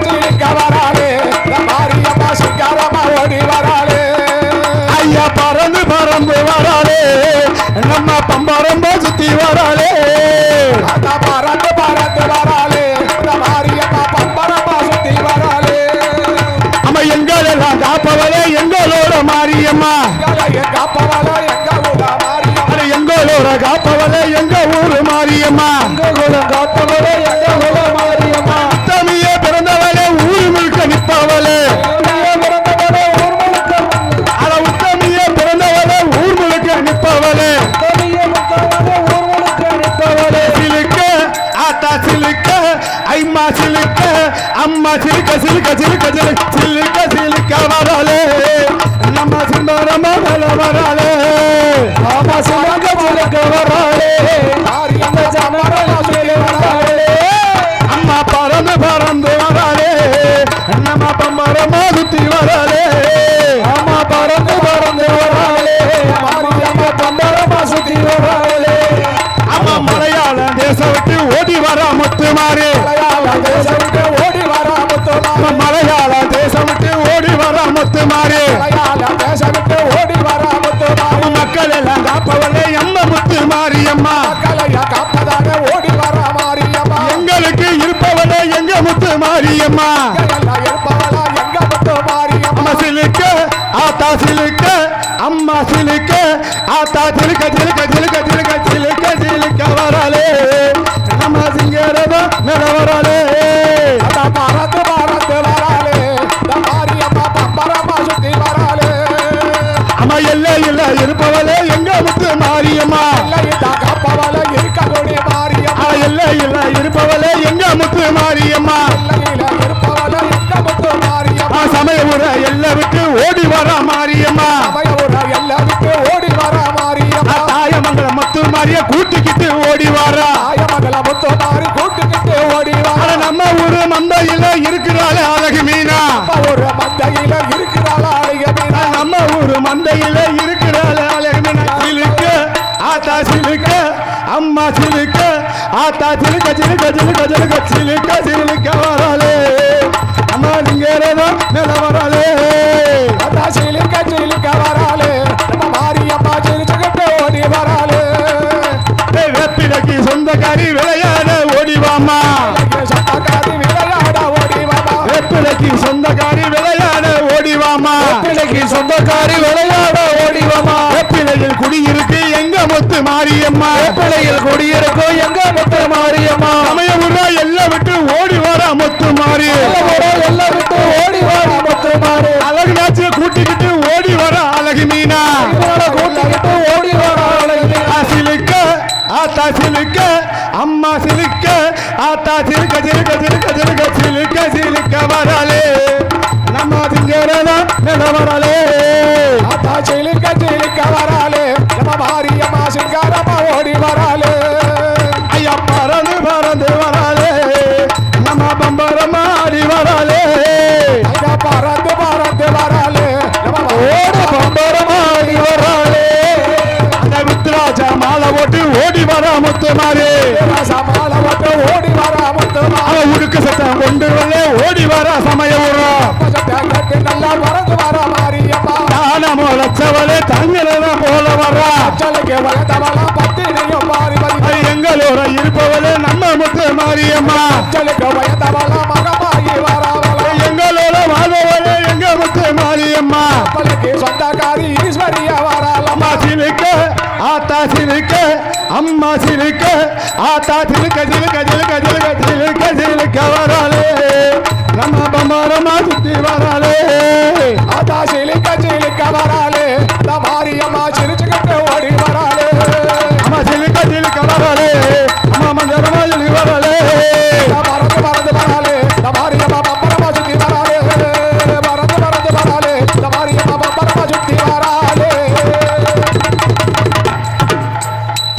வராளே மாரியம்மா சிங்கரமா ஓடி வராளே ஐயா பறந்து வராளே நம்ம பம்பரம்ப சுத்தி வராளே ஆடா பறந்து வராளே மாரியம்மா பம்பரமா சுத்தி வராளே அம்மா எங்களெல்லாம் காப்பவளே எங்களோட மாரியம்மா எங்களோட காப்பவளே எங்க ஊரு மாரியம்மா உத்தமியே பிறந்தவளே ஊரு முழுக்க நிற்பவளே உத்தமியே பிறந்தவளே ஊர் முழுக்க நிற்பவளே சிலுக்க ஆத்தா சிலுக்க ஐம்மா சிலுக்க அம்மா சிலுக்க வராளே நம்ம சுந்தரமா வராளே ஆமா சிலுக்க வராளே அம்மா பறந்து வராளே நம்ம பம்பரமா சுத்தி வராளே அம்மா பறந்து வராளே பம்பரமா சுத்தி வராளே அம்மா மலையாள தேசம் விட்டு ஓடி வரா முத்து மாறி மலையாள தேசம் விட்டு ஓடி வரா முத்து மாறி மக்கள் எல்லாம் காப்பவளே எம்ம முத்து மாரியம்மா எங்களுக்கு இருப்பவளே எங்க முத்து மாரியம்மா அம்மா சிலுக்க ஆத்தா சிலுக்க அம்மா சிலுக்க ஆத்தா சிலுக்க வராளே நம்ம சிங்கரதா மேல வராளே பாரத்து வராளே மாரியம்மா பம்பரமா சுத்தி வராளே அம்மா எல்லை இருப்பவளே எங்க முத்து மாரியம்மா காப்பவளே இருக்கக்கூடிய மாரியம்மா எல்லை இருப்பவளே எங்க முத்து மாரியம்மா இருப்பவளே எங்க முத்து மாரியம்மா சமய ஊர எல்லை விட்டு ஓடி வரா மாரியம்மா எல்லாம் விட்டு ஓடி வரா மாரியம்மா தாயமங்கலம் முத்து மாரிய கூட்டிக்கிட்டு ஓடி வரா தாயமங்கலம் முத்து மாறி கூட்டிக்கிட்டு ஓடி வரா நம்ம ஊரு மந்தையில இருக்கிறாளே அழகு மீனா ஒரு மந்தையில இருக்கிறாளா அழகு மீனா நம்ம ஊரு மந்தையில இருக்கிறாளே அழகு மீனா சிலுக்க ஆத்தா சிலுக்க அம்மா சிலுக்க ஆத்தா சிலுக்க வராளே அம்மா சிங்கரதா மேல வராளே ஆத்தா சிலுக்க வராளே நம்ம மாரியம்மா சிரிச்சுக்கிட்டு ஓடி வராளே வெப்பிலைக்கு சொந்தக்காரி விளையாட ஓடிவாமா சொந்தக்காரி விளையாட ஓடிவாமா வெப்பிலைக்கு சொந்தக்காரி விளையாட ஓடிவாமா வெப்பிலையில் குடியிருக்கு எங்க முத்து மாரியம்மா சமய ஊரா எல்லாம் விட்டு ஓடி வரா முத்து மாறி அழகு நாச்சிய கூட்டிக்கிட்டு ஓடி வரா அழகு மீனா சிலுக்க ஆத்தா சிலுக்க அம்மா சிலுக்க ஆத்தா சிலுக்க வராளே நம்ம திங்கரதா மேல வராளே ஆத்தா சிலுக்க வராளே நம்ம மாரியம்மா சிங்காரம்மா ஓடி வராளே ஐயா பறந்து வராளே நம்ம பம்பரமா ஆடி வராளே ஐயா பறந்து வராளே முத்து மாறி சமாள ஓட்டு ஓடி வரா முத்து மாறி உடுக்கு சத்தம் கொண்டு வரல ஓடி வரா சமயபுரம் கட்டு நல்லா வரது வரா மாரியம்மா தானமோ லட்சவளே தங்கலாம் போல வரா அச்சலுக்கு வளர்த்தவளா பத்தினியும் மாறி எங்களோட இருப்பவளே நம்ம முத்து மாரியம்மா அச்சலுக்கு வயத்தவளா மகமாகி வராவளா எங்களோட வாழ்பவளே எங்க முத்து மாரியம்மா அப்பளுக்கு சொந்தக்காரி ஈஸ்வரியா வராளம்மா சிலுக்க ஆத்தா சிலுக்க அம்மா சிலுக்க ஆத்தா சிலுக்க சிலுக்க சிலுக்க சிலுக்க சிலுக்க சிலுக்க வராளே நம்ம பம்பாரமா சுத்தி வராளே ஆத்தா சிலுக்க வராளே மாரியம்மா சிரிச்சுக்கிட்டு ஓடி வராளே அம்மா சிலுக்க சிலுக்க வராளே அம்மா மஞ்சரமா சொல்லி வராளே மறந்து வராளே மாரியம்மா பம்பரமா சுத்தி வராளே மறந்து வராளே மாரியம்மா பம்பரமா சுத்தி வராளே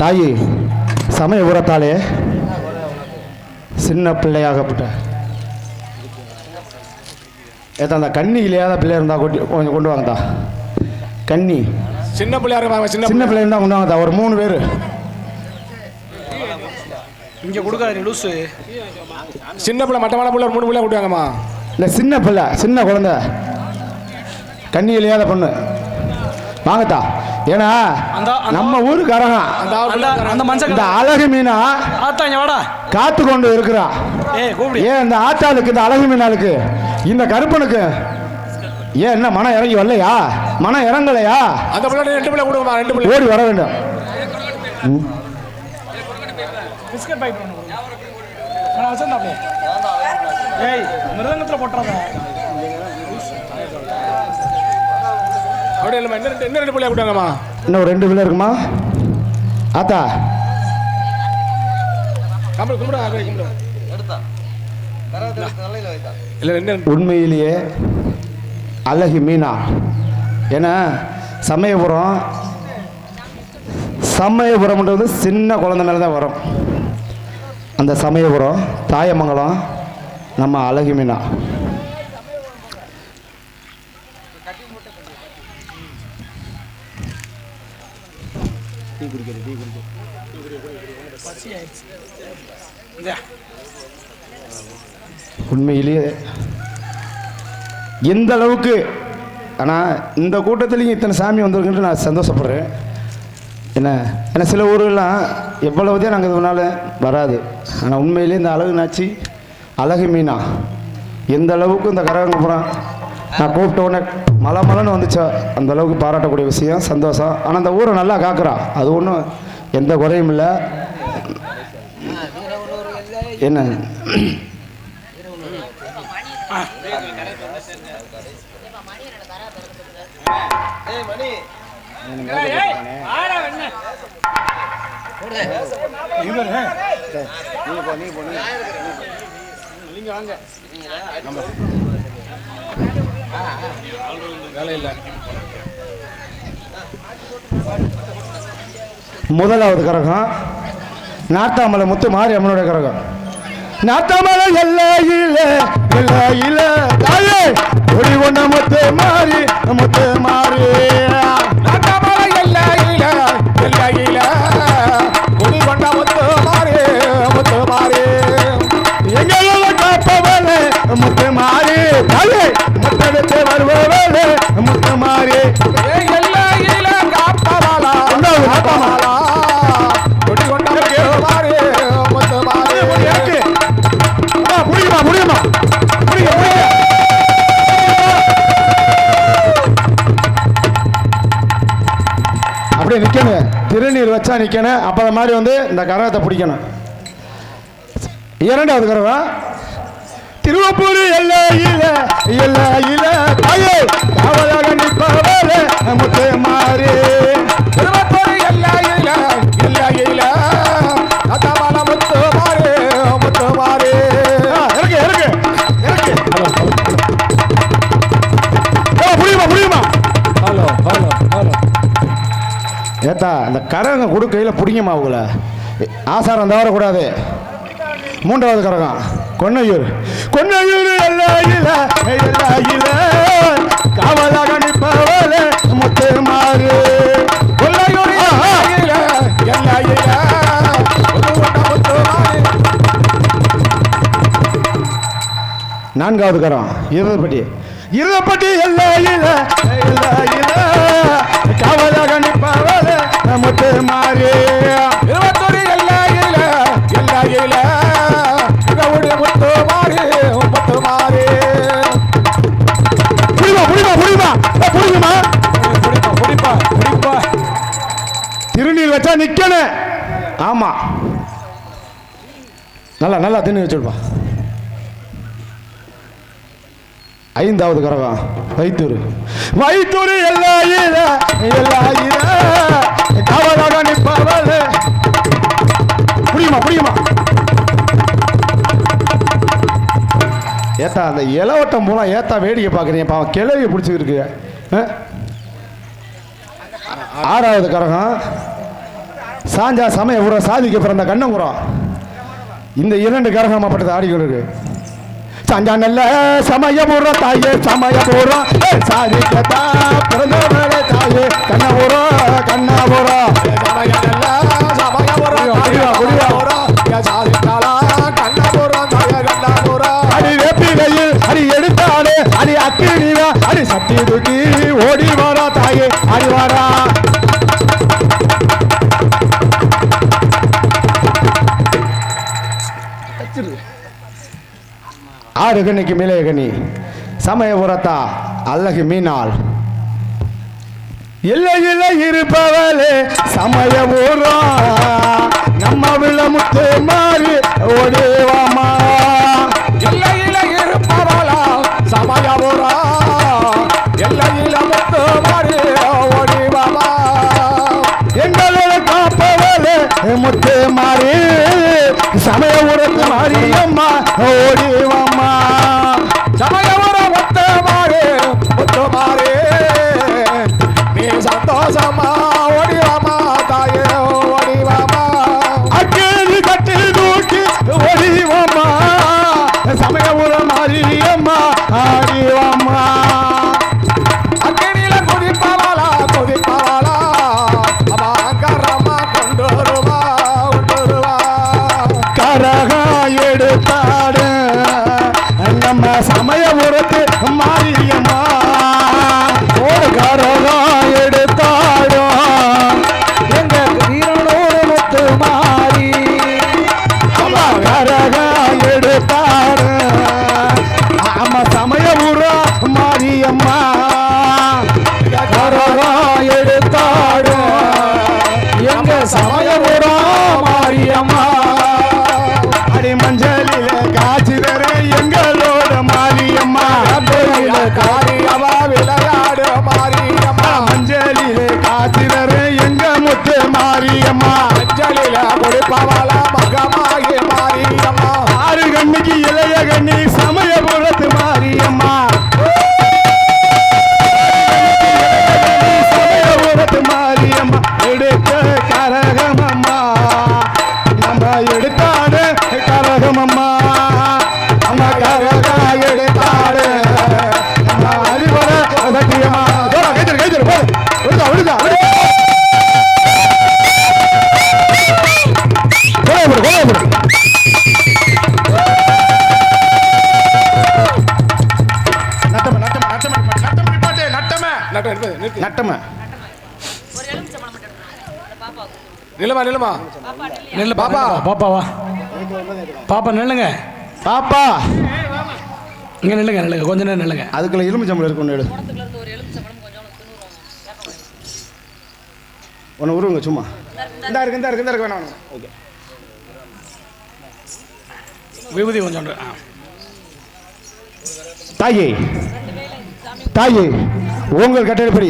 தாயி சமயபுரத்தாலே சின்ன பிள்ளையாகப்பட்ட ஏதா அந்த கண்ணி இல்லையாத பிள்ளை இருந்தா கொஞ்சம் கொண்டு வாங்கதா கண்ணி சின்ன பிள்ளையா சின்ன பிள்ளை இருந்தா கொண்டு வாங்கதா ஒரு 3 பேர் இங்க கொடுக்காது லூசு சின்ன பிள்ளை மட்டமான பிள்ளை ஒரு 3 பிள்ளை கூட்டுவாங்கம்மா இல்லை சின்ன பிள்ளை சின்ன குழந்தை கண்ணி இல்லையாத பொண்ணு வாங்கத்தா ஏன்னா நம்ம ஊருக்காரங்க அந்த மனுஷன் இந்த அழகு மீனா ஆத்தா இங்க வாடா காத்து கொண்டு இருக்கிறா ஏன் இந்த ஆத்தாளுக்கு இந்த அழகு மீனாளுக்கு இந்த கருப்பனுக்கு ஏன் என்ன மனம் இறங்கி வரலையா மனம் இறங்கலையா அந்த பிள்ளை 2 பிள்ளை கூடுமா 2 பிள்ளை ஓடி வர வேண்டும் பிஸ்கட் பாக்கெட் ஒன்று நான் வச்சிருந்தேன் அப்படியே ஏய் மிருதங்கத்தில் போட்டுறதா அப்படியே இல்லைம்மா இன்னும் 2 பிள்ளையா கூட்டாங்கம்மா இன்னும் 2 பிள்ளை இருக்குமா ஆத்தா கம்பளை கும்பிடுங்க இல்லை உண்மையிலேயே அழகி மீனா ஏன்னா சமயபுரம்ன்றது சின்ன குழந்தை மேலே தான் வரும் அந்த சமயபுரம் தாயமங்கலம் நம்ம அழகி மீனா உண்மையிலேயே எந்த அளவுக்கு ஆனால் இந்த கூட்டத்திலையும் இத்தனை சாமி வந்திருக்குன்ட்டு நான் சந்தோஷப்படுறேன் ஏன்னா சில ஊர்கள்லாம் எவ்வளவுதே நாங்கள் இதனால வராது ஆனால் உண்மையிலே இந்த அழகு நாச்சி அழகு மீனா எந்த அளவுக்கு இந்த கரகப்புறம் நான் கூப்பிட்ட உடனே மலைன்னு வந்துச்சா அந்த அளவுக்கு பாராட்டக்கூடிய விஷயம் சந்தோஷம் ஆனால் அந்த ஊரை நல்லா காக்குறா அது ஒன்றும் எந்த குறையும் இல்லை என்ன முதலாவது கரகம் நாட்டாமலை முத்து மாரி அம்மனுடைய கரகம் நாட்டாமலை எல்லையில தாயே ஒடி ஒண்ண முத்து மாறி நாட்டாமலை எல்லையில ஒடி ஒண்ண முத்து மாறி எங்களோட காப்பவனே முத்து மாறி தாயே முத்தெடுத்து வருபவனே முத்து மாறி எல்லையில காப்பவாளா ஒடி ஒண்ண முத்து மாறி முடியுமா அப்படியே நிக்கணும் திருநீர் வச்சா நிக்கணும் அப்ப அந்த மாதிரி வந்து இந்த கரகத்தை பிடிக்கணும் இரண்டாவது கரகம் திருவப்பூர் எல்லையில தாயே காவலாக நிற்பவரே முத்து மாறி திருவப்பூர் எல்லையில நாட்டாமல முத்து மாறி இருக்கு முடியுமா ஏத்தா அந்த கரகம் கொடு கையில் பிடிங்கம்மா உங்களை ஆசாரம் தவறக்கூடாது மூன்றாவது கரகம் கொன்னையூர் எல்லையில காவலாக நிற்பவரே முத்து மாறு கொல்லையூர் எல்லையில 4வது கரம் இருதப்பட்டி. இருதப்பட்டி காவலாக நிற்பவளே முத்து மாறி. 21 எல்லையில முத்து மாறி முத்து மாறி. புடிப்பா திருநீர் வச்சா நிக்கணும். ஆமா, நல்லா திருநீர் வச்சுடுப்பா. 5வது கரகம் வைத்தூர் எல்லையில காவலாக நிற்பவளே. புரியுமா ஏத்தா அந்த இலவட்டம் போல ஏத்தா வேடிக்கை பார்க்குறீங்க. பாவம் கிளவி பிடிச்சிருக்கு. 6வது கரகம் சாஞ்சா சமய உரம் சாதிக்க பிறந்த கண்ணங்குறம். இந்த 2 கரகம் அப்பட்டது ஆடிக்கொண்டு சாஞ்சா நல்ல சமயபுரம் தாயே சமயபுரம் சாதிக்கத்தா பிறந்தவளே தாயே கண்ணபுரம் அடி வேப்பிலையில் அடி எடுத்தாலே அடி அக்கினிவா அடி சட்டி தூக்கி ஓடி வாரா தாயே அடி வாரா. ஆறு கண்ணிக்கு மேலே கண்ணி சமயபுரத்தா அல்லகு மீனால் எல்லையில இருப்பவளே சமயபுரம் நம்ம விளமுத்து மாறி ஓடிவாமா. எல்லையில இருப்பவளா சமயபுரம் எல்லையில முத்து மாறி ஓடிவாமா. எங்களோட காப்பவளே முத்து மாறி சமயபுரத்து மாரியம்மா ஓடிவாமா. சமயபுரம் முத்து மாறி நீ சந்தோஷமா ஓடிவாமா தாயே ஓடிவாமா. அக்கேலி கட்டி தூக்கி ஓடிவாமா சமயபுரம் மாரியம்மா ஆடிவாமா. அக்கினியில குதிப்பவளா அபாங்கரமா கொண்டு வருவா கரகா எடுத்தாடு நம்ம சமயபுரத்து மாரியம்மா. ஒரு கரகா எடுத்தாடும் எங்க வீரனோடு முத்து மாறி. கரகா எடுத்தாடு நம்ம சமயபுரம் மாரியம்மா. கரகா எடுத்தாடும் எங்க சமயபுரம் மாரியம்மா. அடி மஞ்சளில காட்சி தர எங்களோட மாரியம்மா. காரியமா விளையாடு மாரியம்மா. மஞ்சளில காட்சி தர எங்க முத்து மாரியம்மா. மஞ்சளில முடிப்பவளா மகமாகி மாரியம்மா. 6 கண்ணிக்கு இளைய கண்ணி சமயபுரத்து மாரியம்மா. சமயபுரத்து மாரியம்மா எடுத்த கரகமம்மா நம்ம எடுத்தாடு கரகமம்மா. நம்ம கரக எடுத்தாடு நம்ம அறிவர சத்தியமா. கைத்தரு விடுதா நட்டம நில்லுமா நில்லு பாப்பா. பாப்பாவா பாப்பா நில்லுங்க. பாப்பா இங்கே நில்லுங்க கொஞ்ச நேரம் நில்லுங்க. அதுக்குள்ள எலுமிச்சம்பளம் இருக்கு. ஒன்று உருவங்க சும்மா. இந்த இருக்கு வேணாம். ஓகே விபூதி கொஞ்சம். தாயே உங்கள் கட்டளைப்படி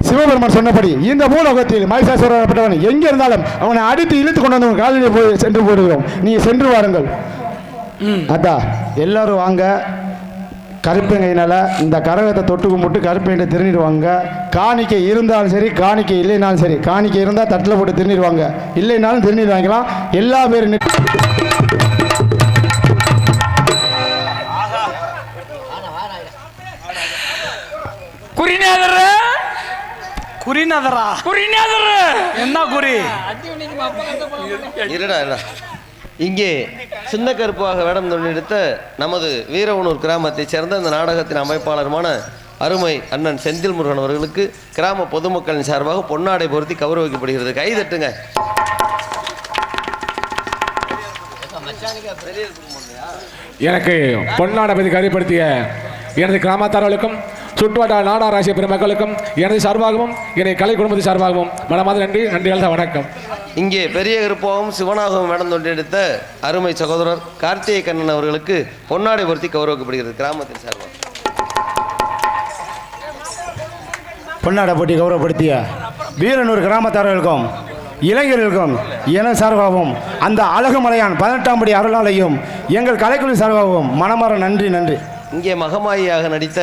சிவபெருமான் சொன்னபடி இந்த பூலோகத்தில் மகிஷாசுரப்பட்டவன் எங்கே இருந்தாலும் அவனை அடித்து இழுத்து கொண்டு வந்து காலையில் போய் சென்று போடுகிறோம். நீங்கள் சென்று வாருங்கள். அத்தா எல்லாரும் வாங்க. கருப்பையினால இந்த கரகத்தை தொட்டு கும்பிட்டு கருப்பையிட்ட திருநீடுவாங்க. காணிக்கை இருந்தாலும் சரி காணிக்கை இல்லைனாலும் சரி. காணிக்கை இருந்தால் தட்டில் போட்டு திருநீடுவாங்க, இல்லைனாலும் திருநீர் வாங்கிக்கலாம். எல்லா பேரும் குறிநாதரா என்ன குறி? இருடா இங்கே சின்ன கருப்பாக வேடம் தொழிலெடுத்த நமது வீரவனூர் கிராமத்தைச் சேர்ந்த இந்த நாடகத்தின் அமைப்பாளருமான அருமை அண்ணன் செந்தில் முருகன் அவர்களுக்கு கிராம பொதுமக்களின் சார்பாக பொன்னாடை பொருத்தி கௌரவிக்கப்படுகிறது. கை தட்டுங்க. எனக்கு பொன்னாடை பற்றி கருப்படுத்திய எனது கிராமத்தார்களுக்கும் சுற்றுவட்டார நாடாராசிய பெருமக்களுக்கும் எனது சார்பாகவும் என்னை கலை குடும்பத்தின் சார்பாகவும் மனமாத நன்றி. நன்றிகள் வணக்கம். இங்கே பெரிய கருப்பாகவும் சிவனாகவும் வேடம் தொழிலெடுத்த அருமை சகோதரர் கார்த்திகை கண்ணன் அவர்களுக்கு பொன்னாடை பொருத்தி கௌரவிக்கப்படுகிறது கிராமத்தின் சார்பாக. பொன்னாடை போட்டி கௌரவப்படுத்திய வீரனூர் கிராமத்தார்களுக்கும் இளைஞர்களுக்கும் என சார்பாகவும் அந்த அழகுமலையான் 18ஆம் படி அருளாலையும் எங்கள் கலைக்குழு சார்பாகவும் மனமாற நன்றி நன்றி. இங்கே மகமாயியாக நடித்த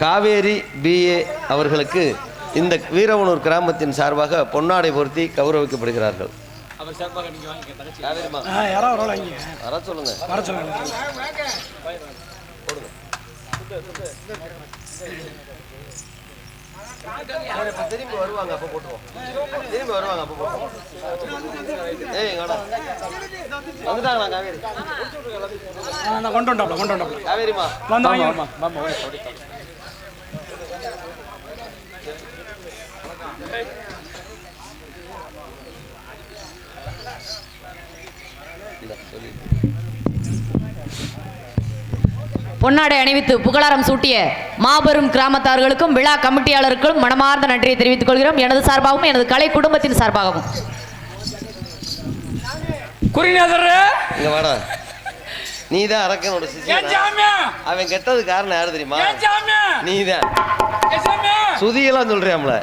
காவேரி BA அவர்களுக்கு இந்த வீரவனூர் கிராமத்தின் சார்பாக பொன்னாடை பொருத்தி கௌரவிக்கப்படுகிறார்கள். வர சொல்லுங்க. திரும்பி வருவாங்க அப்ப போட்டுருவோம். ஏய் வந்துட்டாங்களா காவேரி? காவேரிமா பொன்னாடை அணிவித்து புகழாரம் சூட்டிய மாபெரும் கிராமத்தார்களுக்கும் விழா கமிட்டியாளருக்கும் மனமார்ந்த நன்றியை தெரிவித்துக் கொள்கிறோம். எனது சார்பாகவும் எனது கலை குடும்பத்தின் சார்பாகவும். இங்க வாடா. நீதான் அரக்கனோட சிசியன். அவன் கெட்டது காரணம் யாரு தெரியுமா? நீதான். சுதியெல்லாம் சொல்றியாம்ல.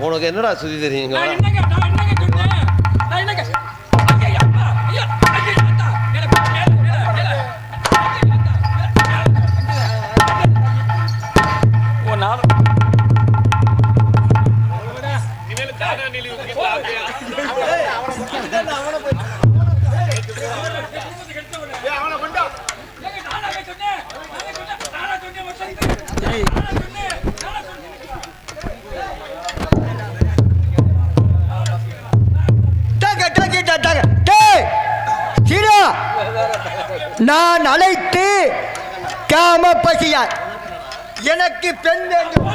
உனக்கு என்னடா சுதி தெரியுங்க? நான் அழைத்து காம பசியார் எனக்கு பெண் வேண்டும்.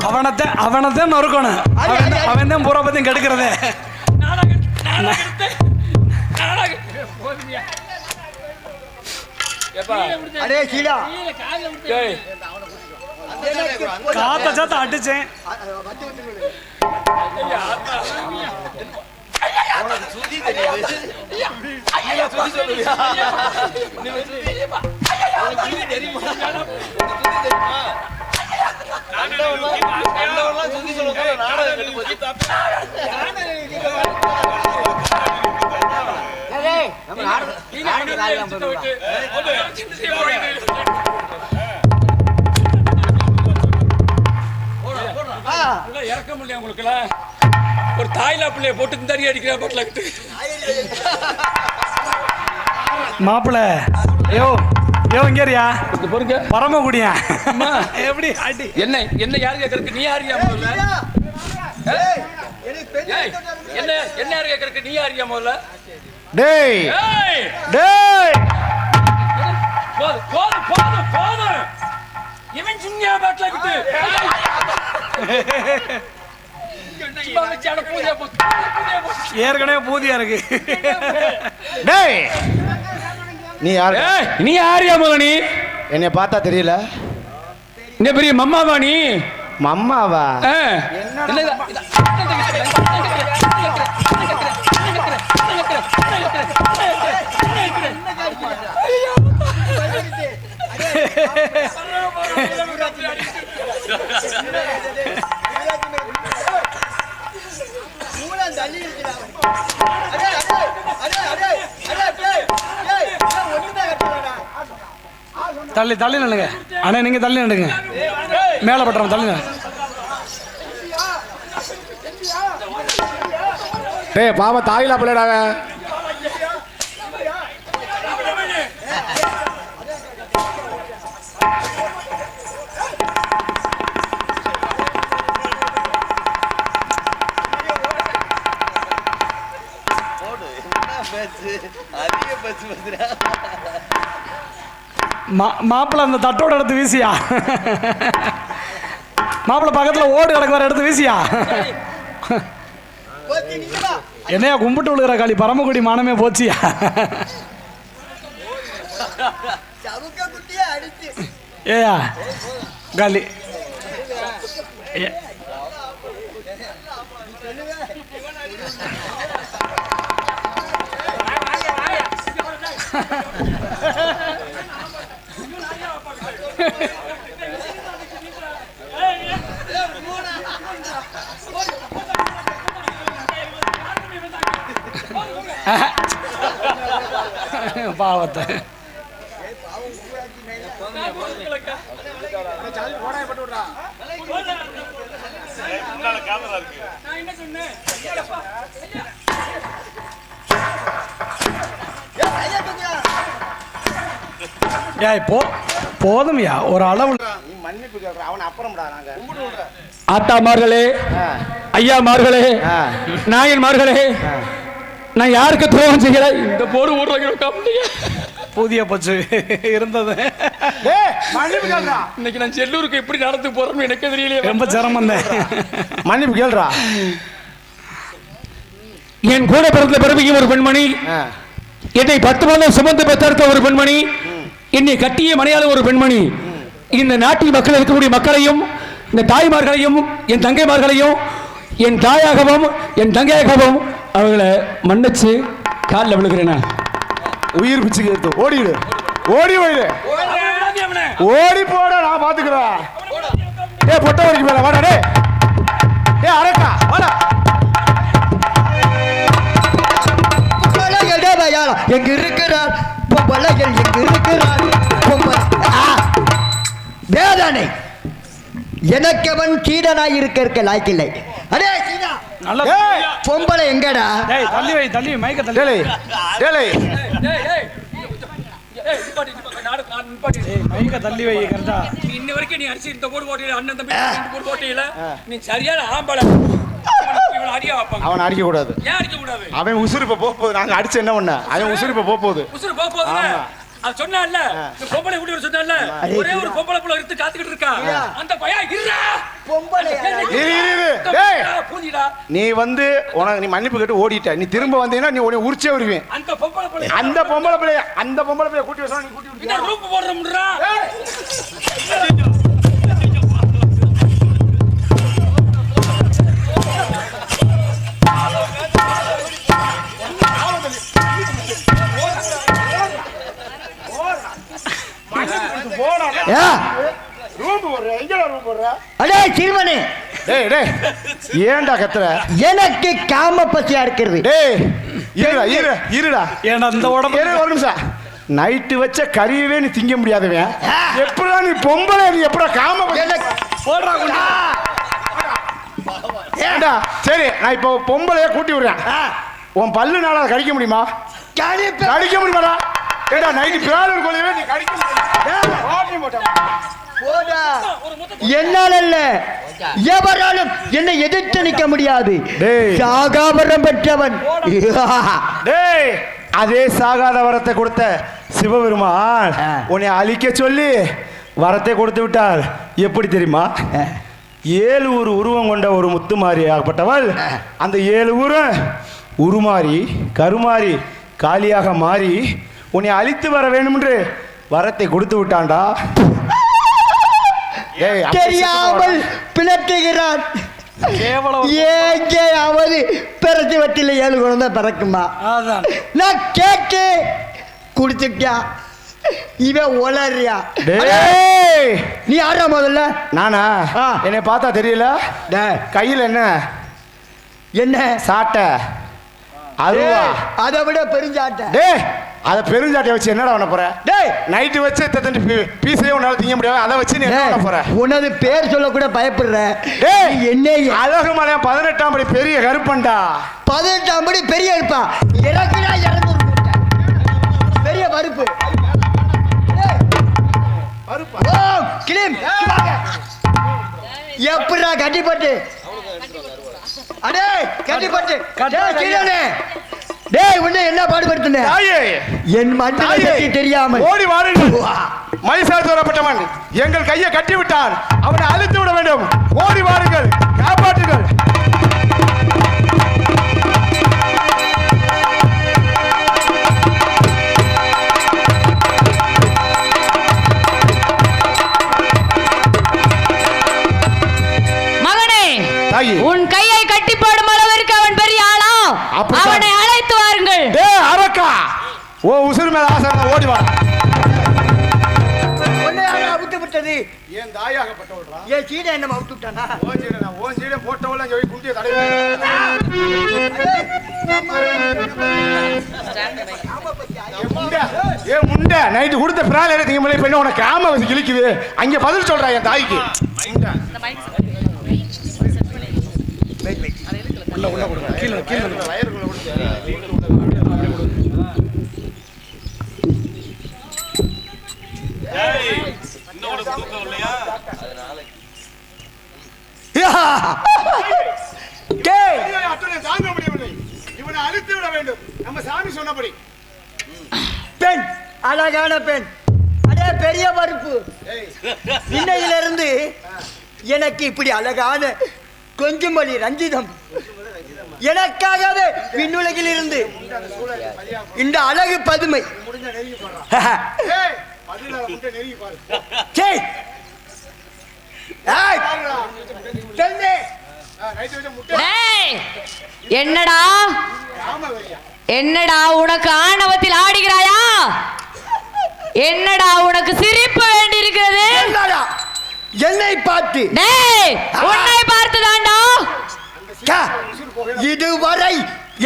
அவனத்தை நொறுக்கணும். அவன் தான் பூரா பத்தியும் கெடுக்கிறது. காத்த சாத்த அடிச்சேன். இறக்க முடியல உங்களுக்கு. ஒரு தாய்லா பிள்ளைய போட்டு தறி அடிக்கிற பாட்டில் விட்டு மாப்பிள்ள யோ யோ இங்கேரியா பொறுங்க பரமக்குடியா எப்படி அடி என்ன என்ன யாரு கேட்கறதுக்கு நீ யாரியா முதல்ல? என்ன என்ன யாரு கேட்கறதுக்கு நீ யாரியா முதல்ல? டேய் டேய் போதும் போதும் போதும் போதும். இவன் சின்ன பாட்டில் விட்டு ஏற்கனவே பூதியா இருக்கு. டேய் நீ யார்? நீ யாரியா முதல்ல? நீ என்னை பார்த்தா தெரியல? இந்த பெரிய மம்மாவா? நீ மம்மாவா? தள்ளி தள்ளி நில்லுங்க அண்ணா. நீங்க தள்ளி நில்லுங்க. மேல பட்டுறோம் தள்ளுங்க. டேய் பாவ தாயிலா பிள்ளைடாங்க. மாப்பிள்ள அந்த தட்டோட எடுத்து வீசியா? மாப்பிள்ள பக்கத்துல ஓடு கிடக்குற எடுத்து வீசியா? என்னையா கும்பிட்டு விழுகிற காளி பரமக்குடி மானமே போச்சியா? ஏயா காளி பாவத்தை போதுமையா ஒரு அளவு. ஆத்தாமார்களே, ஐயாமார்களே, நாயன்மார்களே, நான் யாருக்கு துரோகம் செய்யல. இந்த போடு ஊர்ல புதிய பச்சு இருந்தது. இன்னைக்கு நான் செல்லூருக்கு எப்படி நடந்து போறேன்னு எனக்கு தெரியலையே. ரொம்ப சிரமம் தான். மன்னிப்பு கேள்றா. என் கூட பிறந்த பிறவியும் ஒரு பெண்மணி, என்னை 10 மாதம் சுமந்து பெற்றெடுத்த ஒரு பெண்மணி, என்னை கட்டிய மனையாள ஒரு பெண்மணி, இந்த நாட்டில் மக்கள் இருக்கக்கூடிய மக்களையும் இந்த தாய்மார்களையும் என் தங்கைமார்களையும் என் தாயாகவும் என் தங்கையாகவும் அவர்களை மன்னிச்சு காலில் விழுகிறேன். உயிர் பிச்சு கேட்டு ஓடிடு, ஓடி போயிடு, ஓடி போட நான் பாத்துக்கிறேன். ஏ பொட்ட வரைக்கும் மேல வாடா. டே ஏ அரக்கா வாடா. எங்க இருக்கிறார் பொம்பளைகள், எங்க இருக்கிறார் வேதனை. எனக்கவன் சீடனாய் இருக்க லாய்க்கில்லை. அடே சீடா, பொம்பளை எங்கடா? தள்ளி வை, தள்ளி மைக்க தள்ளி. மைக்க தள்ளி வை. கரெக்டா இன்ன வரைக்கும் நீ அடிச்சு இந்த போடு போட்டியில அண்ணன் தம்பி போடு போட்டியில நீ சரியான ஆம்பளை. அவன் அடிக்க கூடாது. ஏன் அடிக்க கூடாது? அவன் உசுறு இப்ப போகுது. நாங்க அடிச்சு என்ன பண்ண? அவன் உசுறு இப்ப போகுது. உசுறு போகுது. அது சொன்னான்ல, இந்த பொம்பளை கூட்டி வர சொன்னான்ல, ஒரே ஒரு பொம்பளை புள்ள எடுத்து காத்துக்கிட்டு இருக்கா. அந்த பையன் இருடா பொம்பளை. நீ வந்து உனக்கு நீ மன்னிப்பு கேட்டு ஓடிட்ட. நீ திரும்ப வந்தீங்கன்னா நீ உடனே உரிச்சே வருவேன். அந்த பொம்பளை பிள்ளைய கூட்டி வர நீ கூட்டி விட்டு ரூப் போடுறோம்ன்றா. ஏன்டா கத்துற? எனக்கு காம பசியா இருக்கிறது. இருடா. இந்த உடம்பு ஒரு நிமிஷம். நைட்டு வச்ச கறியவே நீ திங்க முடியாதவன் எப்படா நீ பொம்பளை? நீ எப்படா காம ஏண்டா? சரி, நான் இப்போ பொம்பளைய கூட்டி விடுறேன். உன் பல்லு நாளா கடிக்க முடியுமா? கடிக்க முடியுமாடா? ஏடா நைட்டு பேரன் கொலையவே நீ கடிக்க முடியும். என்னால் அல்ல, எவராலும் என்னை எதிர்த்து நிற்க முடியாது. சாகாவரம் பெற்றவன். அதே சாகாத வரத்தை கொடுத்த சிவபெருமான் உன்னை அழிக்க சொல்லி வரத்தை கொடுத்து விட்டார். எப்படி தெரியுமா? 7 உருவம் கொண்ட ஒரு முத்துமாரி ஆகப்பட்டவள் அந்த 7 ஊரும் உருமாறி கருமாறி காளியாக மாறி உன்னை அழித்து வர வேண்டும் என்று வரத்தை கொடுத்து விட்டான்டா. தெரியாமல் பிளட்டுகிறான். எங்கேயாவது பிறத்து வட்டில 7 குழந்தை பிறக்குமா? நான் கேட்டு குடிச்சுட்டியா? இவன் ஒளறியா? நீ யாரா முதல்ல? நானா? என்னை பார்த்தா தெரியல? கையில் என்ன என்ன சாட்டை? அதுவா? அதை விட பெருஞ்சாட்டை. அதை பெருஞ்சாட்டை வச்சு என்னடா பண்ண போற? நைட்டு வச்சு பீஸே உன்னால திங்க முடியாது. அதை வச்சு நீ என்ன பண்ண போற? உனது பேர் சொல்ல கூட பயப்படுற. என்ன அழகு மலையா 18ஆம் படி பெரிய கருப்பண்டா. 18ஆம் படி பெரிய கருப்பா? இறக்குடா, இறந்து பெரிய பருப்பு. எப்படா கட்டிப்பட்டு? அடே கட்டிப்பட்டு டேய் உன்னை என்ன பாடுபடுத்தின தாயே என் மண்டல தாயே, பற்றி தெரியாமல் ஓடி வாருங்கள். மகிஷாசுரப்பட்டவன் எங்கள் கையை கட்டி விட்டான். அவனை அழித்து விட வேண்டும். ஓடி வாருங்கள், காப்பாற்றுங்கள். மகனே, தாயே, உன் கையை கட்டி போடும் அளவிற்கு அவன் பெரிய ஆளா? அப்படித்தான். அவனை அழைத்து வாருங்கள். டேய் அரக்கா, ஓ உசுறு மேல ஆசை இருந்தா ஓடி வா. உன்னை யாரா அவுத்து விட்டது? ஏன் தாயாகப்பட்டவள்ரா? ஏன் சீடை என்ன அவுத்து விட்டானா? ஓன் சீடை போட்டவள சொல்லி குண்டிய தடவை. ஏ முண்டை, நைட்டு கொடுத்த பிரால எடுத்தீங்க முளை பெண்ணு உனக்கு ஆம வந்து கிழிக்குது. அங்க பதில் சொல்றா என் தாய்க்கு. டேய், தாங்க முடியவில்லை. இவனை அழித்து விட வேண்டும். நம்ம சாமி சொன்னபடி. பெண், அழகான பெண். அடே பெரிய பருப்பு. இன்னையிலிருந்து எனக்கு இப்படி அழகான கொஞ்சமொழி ரஞ்சிதம் எனக்காகவே விண்ணுலகில் இருந்து இந்த அழகு பதுமை. ஏய், பதிலா முண்டை நெருங்கி பாரு. சே ஏய், செல்லே. நைட்டு வச்ச முட்டை டேய், என்னடா ஆம வையா. என்னடா உனக்கு ஆணவத்தில் ஆடுகிறாயா? என்னடா உனக்கு சிரிப்பு வேண்டி இருக்கிறது? என்னடா என்னை பார்த்து டேய், உன்னை பார்த்துதான்டா. ச்சே, இதுவரை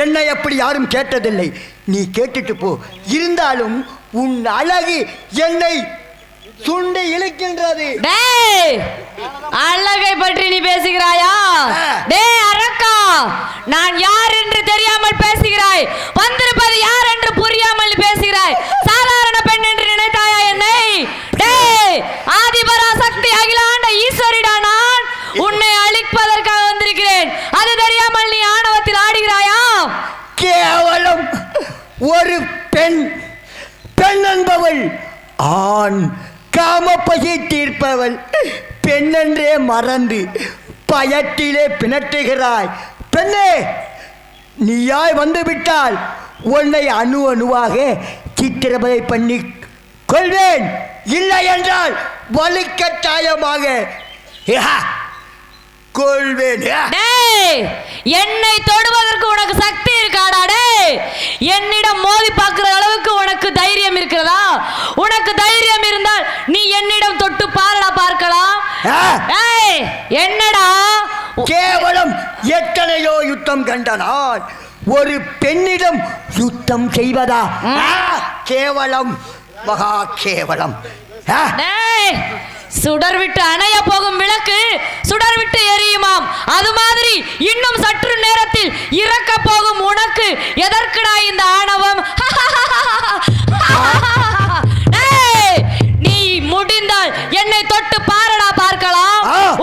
என்னை அப்படி யாரும் கேட்டதில்லை. நீ கேட்டுட்டு போ. இருந்தாலும் உன் அழகு என்னை சுண்டி இழுக்கின்றது. டேய், அழகை பற்றி நீ பேசுகிறாயா? டேய் அரக்கா, நான் யார் என்று தெரியாமல் பேசுகிறாய். வந்திருப்பது யார் என்று புரியாமல் நீ பேசுகிறாய். சாதாரண பெண் என்று நினைத்தாயா என்னை? டேய், ஆதிபராசக்தி அகிலாண்ட ஈஸ்வரிடா நான். உன்னை அழிப்பதற்காக வந்திருக்கிறேன். அது தெரியாமல் நீ ஆணவத்தில் ஆடுகிறாயா? கேவலம் ஒரு பெண். பெண் என்பவள் ஆண் காமப்பசி தீர்ப்பவள். பெண்ணென்றே மறந்து பயத்திலே பிணட்டுகிறாய். பெண்ணே, நீயாய் வந்துவிட்டால் உன்னை அணு அணுவாக சித்திரவதை பண்ணி கொள்வேன். இல்லை என்றால் வலுக்கட்டாயமாக கொள்வேன். டேய், என்னை தொடுவதற்கு உனக்கு சக்தி இருக்காடா? டேய், என்னிடம் மோதி பார்க்கிற அளவுக்கு உனக்கு தைரியம் இருக்கிறதா? உனக்கு தைரியம் இருந்தால் நீ என்னிடம் தொட்டு பாரடா, பார்க்கலாம். டேய், என்னடா கேவலம் எத்தனையோ யுத்தம் கண்ட நான் ஒரு பெண்ணிடம் யுத்தம் செய்வதா? கேவலம், மகா கேவலம். டேய், சுடர் விட்டு அணைய போகும் விளக்கு சுடர் விட்டு எரியுமாம். அது மாதிரி இன்னும் சற்று நேரத்தில் இறக்க போகும் உனக்கு எதற்குடா இந்த ஆணவம்? டேய், நீ முடிந்தால் என்னை தொட்டு பாரடா, பார்க்கலாம்.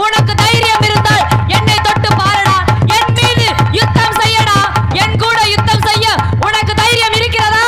உனக்கு தைரியம் இருந்தால் என்னை தொட்டு பாரடா. என் மீது யுத்தம் செய்யடா. என் கூட யுத்தம் செய்ய உனக்கு தைரியம் இருக்கிறதா?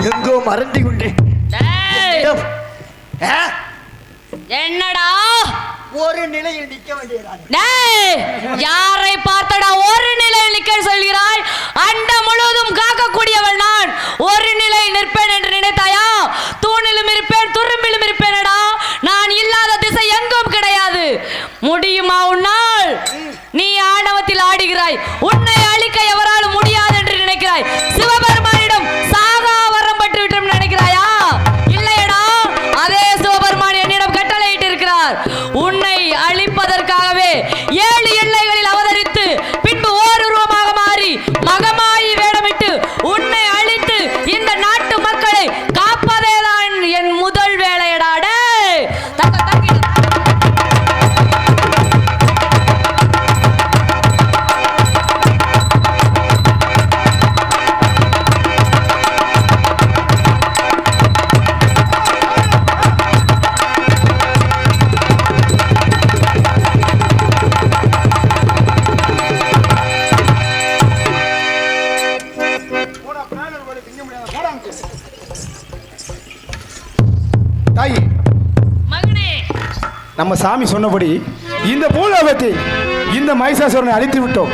எங்கோ மறந்து கொண்டேன். டேய், என்னடா ஒரு நிலையில் நிற்க வேண்டியதான். டேய், யாரை பார்த்தடா ஒரு நிலையில் நிற்க சொல்கிறாய்? அண்டம் முழுவதும் காக்கக்கூடியவள் நான். ஒரு நிலையில் நிற்பேன் என்று நினைத்தாயா? தூணிலும் இருப்பேன், துரும்பிலும் இருப்பேனடா. நான் இல்லாத திசை எங்கும் கிடையாது. முடியுமா உன்னால்? நீ ஆணவத்தில் ஆடுகிறாய். உன்னை அழிக்க எவராலும் முடியாது என்று நினைக்கிறாய். சிவபெருமானிடம் சாகா வரம் பட்டு விட்டோம் நினைக்கிறாயா? இல்லையடா, அதே சிவபெருமான் என்னிடம் கட்டளையிட்டு இருக்கிறார். உன்னை அழிப்பதற்காகவே 7 எல்லைகளில் அவதரித்து பின்பு ஓர் உருவமாக நம்ம சாமி சொன்னபடி இந்த பூலோகத்தில் இந்த மைசாசுரனை அழித்து விட்டோம்.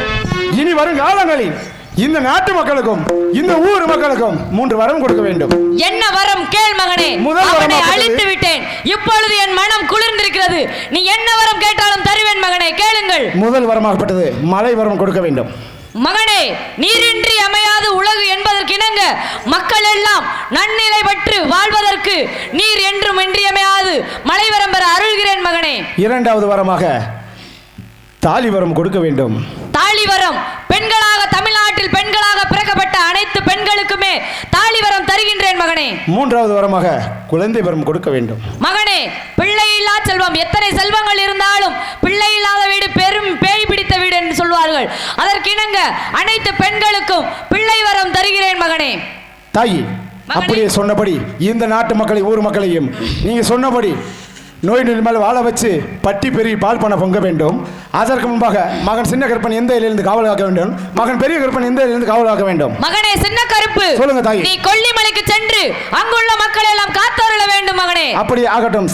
இனி வரும் காலங்களில் இந்த நாட்டு மக்களுக்கும் இந்த ஊர் மக்களுக்கும் 3 வரம் கொடுக்க வேண்டும். என்ன வரம் கேள் மகனே. முதல் வரம் அவனை அழித்து விட்டேன், இப்பொழுது என் மனம் குளிர்ந்திருக்கிறது. நீ என்ன வரம் கேட்டாலும் தருவேன் மகனே, கேளுங்கள். முதல் வரமாகப்பட்டது மழை வரம் கொடுக்க வேண்டும். மகனே, நீரின்றி அமையாது உலகு என்பதற்கிணங்க மக்கள் எல்லாம் நன்னிலை பெற்று வாழ்வதற்கு நீர் என்றும் இன்றியமையாது மழை வரம் பெற அருள்கிறேன் மகனே. இரண்டாவது வரமாக தாலி வரம் கொடுக்க வேண்டும். தாலி வரம் பெண்களாக தமிழ்நாட்டில் பெண்களாக பிறக்கப்பட்ட அனைத்து பெண்களுக்குமே தாலி வரம் தருகின்றேன் மகனே. மூன்றாவது வரமாக குழந்தை வரம் கொடுக்க வேண்டும். மகனே, பிள்ளை இல்லா செல்வம், எத்தனை செல்வங்கள் இருந்தாலும் பிள்ளை இல்லாத வீடு பெரும் பேய் பிடித்த வீடு என்று சொல்வார்கள். அதற்கிணங்க அனைத்து பெண்களுக்கும் பிள்ளை வரம் தருகிறேன் மகனே. தாயி, அப்படியே சொன்னபடி இந்த நாட்டு மக்களை ஊர் மக்களையும் நீங்க சொன்னபடி நோய் நொடி மேல் வாழ வச்சு பட்டி பெரிய பால் பண்ண பொங்க வேண்டும். அதற்கு முன்பாக மகன் சின்ன கருப்பன் எந்த இலையிலிருந்து காவல் காக்க வேண்டும், மகன் பெரிய கருப்பன் எந்த இலையிலிருந்து காவல் காக்க வேண்டும். மகனே சின்ன கருப்பு, சொல்லுங்க தாயி. நீ கொல்லிமலைக்கு சென்று அங்குள்ள மக்களை எல்லாம் காத்தருள வேண்டும் மகனே. அப்படி ஆகட்டும்.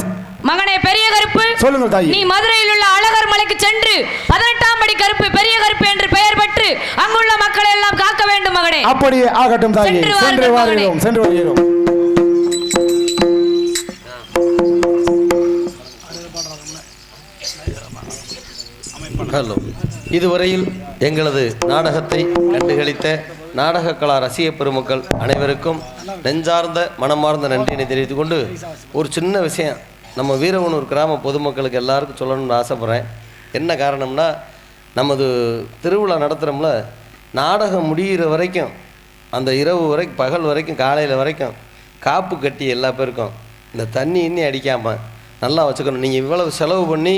மகனே பெரிய கருப்பு, சொல்லுங்க தாயி. நீ மதுரையில் உள்ள அழகர் மலைக்கு சென்று 18ஆம் படி கருப்பு பெரிய கருப்பு என்று பெயர் பெற்று அங்குள்ள மக்களை எல்லாம் காக்க வேண்டும் மகனே. அப்படி ஆகட்டும் தாயி. சென்று வருகிறோம், சென்று வருகிறோம். ஹலோ, இதுவரையில் எங்களது நாடகத்தை கண்டுகளித்த நாடக கலா ரசிக பெருமக்கள் அனைவருக்கும் நெஞ்சார்ந்த மனமார்ந்த நன்றியினை தெரிவித்துக் கொண்டு ஒரு சின்ன விஷயம் நம்ம வீரவனூர் கிராம பொதுமக்களுக்கு எல்லாருக்கும் சொல்லணும்னு ஆசைப்பட்றேன். என்ன காரணம்னா, நமது திருவிழா நடத்துகிறோம்ல, நாடகம் முடிகிற வரைக்கும் அந்த இரவு வரைக்கும் பகல் வரைக்கும் காலையில் வரைக்கும் காப்பு கட்டி எல்லா பேருக்கும் இந்த தண்ணி இன்னி அடிக்காமல் நல்லா வச்சுக்கணும். நீங்கள் இவ்வளவு செலவு பண்ணி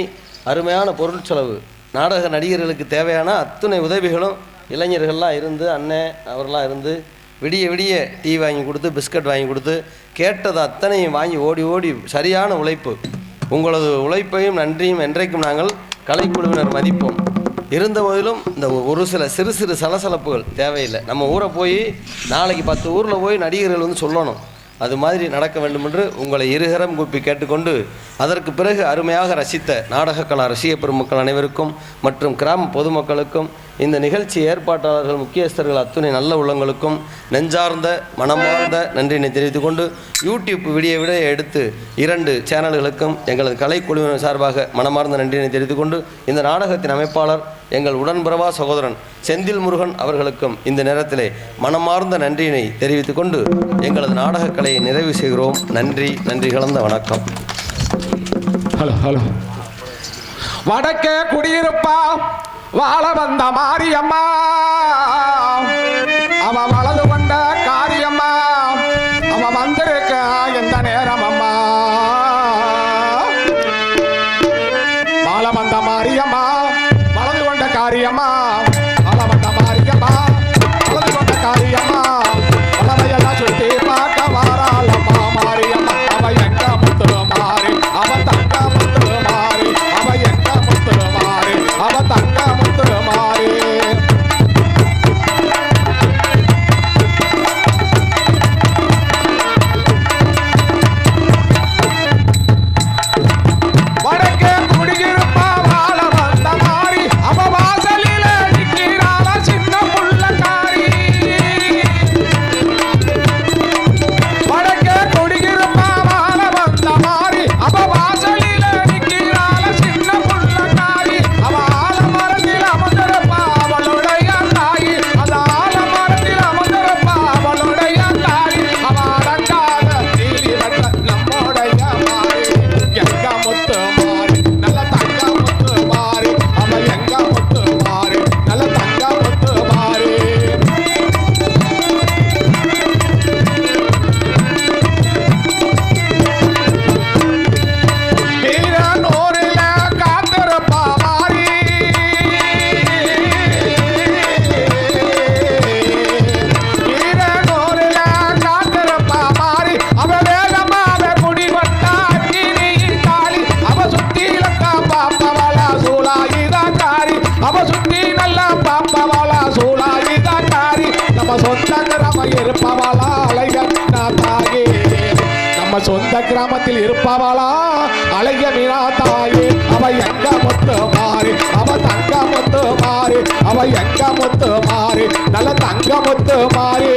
அருமையான பொருள் செலவு, நாடக நடிகர்களுக்கு தேவையான அத்தனை உதவிகளும் இளைஞர்கள்லாம் இருந்து அண்ணன் அவரெல்லாம் இருந்து விடிய விடிய டீ வாங்கி கொடுத்து பிஸ்கட் வாங்கி கொடுத்து கேட்டது அத்தனையும் வாங்கி ஓடி ஓடி சரியான உழைப்பு. உங்களது உழைப்பையும் நன்றியும் என்றைக்கும் நாங்கள் கலைக்குழுவினர் மதிப்போம். இருந்த போதிலும் இந்த ஒரு சில சிறு சிறு சலசலப்புகள் தேவையில்லை. நம்ம ஊரை போய் நாளைக்கு 10 ஊரில் போய் நடிகர்கள் வந்து சொல்லணும். அது மாதிரி நடக்க வேண்டும் என்று உங்களை இருகரம் கூப்பி கேட்டுக்கொண்டு அதற்கு பிறகு அருமையாக ரசித்த நாடக கலா ரசிக பெருமக்கள் அனைவருக்கும் மற்றும் கிராம பொதுமக்களுக்கும் இந்த நிகழ்ச்சி ஏற்பாட்டாளர்கள் முக்கியஸ்தர்கள் அத்துணை நல்ல உள்ளங்களுக்கும் நெஞ்சார்ந்த மனமார்ந்த நன்றியினை தெரிவித்துக் கொண்டு யூடியூப் வீடியோ எடுத்து 2 சேனல்களுக்கும் எங்களது கலைக்குழுவினர் சார்பாக மனமார்ந்த நன்றியினை தெரிவித்துக் கொண்டு இந்த நாடகத்தின் அமைப்பாளர் எங்கள் உடன்பிறவா சகோதரன் செந்தில் முருகன் அவர்களுக்கும் இந்த நேரத்திலே மனமார்ந்த நன்றியினை தெரிவித்துக் கொண்டு எங்களது நாடக கலையை நிறைவு செய்கிறோம். நன்றி, நன்றி கலந்த வணக்கம். Hello hello. வடக்கே குடியிருப்பா வாழ வந்த மாரியம்மா, அவ வலது கொண்ட காரியம்மா, அவ வந்திருக்க எந்த நேரம் அம்மா. வாழ வந்த மாரியம்மா வலது கொண்ட காரியம்மா, வாழ வந்த மாரியம்மா வலது கொண்ட காரியம்மா, வலவையெல்லாம் சுற்றி பார்க்க வாராளம்மா மாரியம்மா. அவ எங்க முத்து மாறி, அவ தங்க முத்து மாறி, அவ எங்க முத்து மாறி, அவ தங்க முத்து மாறி. வடக்கே குடியிருப்பா வாழ வந்த மாறி, அவ வாசலில நிற்கிறாள சின்ன புள்ளக்காரி. வடக்கே குடியிருப்பா வாழ வந்த மாறி, அவ வாசலில நிற்கிறாள சின்ன புள்ளக்காரி. அவ ஆலமரத்தில் அமர்ந்திருப்பா அவளுடைய தாயி, அந்த ஆலமரத்தில் அமர்ந்திருப்பா அவளுடைய தாயி. அவ அடங்காத நீதி வந்த நம்முடைய மாறி, எங்க முத்து மாறி நல்ல தங்க முத்து மாறி, அவ எங்க முத்து மாறி நல்ல தங்க முத்து மாறி. வீரனூரில காத்திருப்பா மாறி, வீரனூரில காத்திருப்பா மாறி, அவ வேகமாக குடிவட்டா அக்கினியின் காளி. அவ சுத்திலக்கா பாப்பவளா சூலாயுதான் காரி, அவ சுத்தி நல்லா பாப்பவளா சூலாயுதான் காரி. நம்ம சொந்தங்கிரம இருப்பவளா அலைகண்ணா தாயே, நம்ம நம்ம சொந்த கிராமத்தில் இருப்பவளா அழகிய மீனா தாயே அவ எங்க முத்து மாறி அவ தங்க முத்து மாறி அவ எங்க முத்து மாறி நல்ல தங்க முத்து மாறி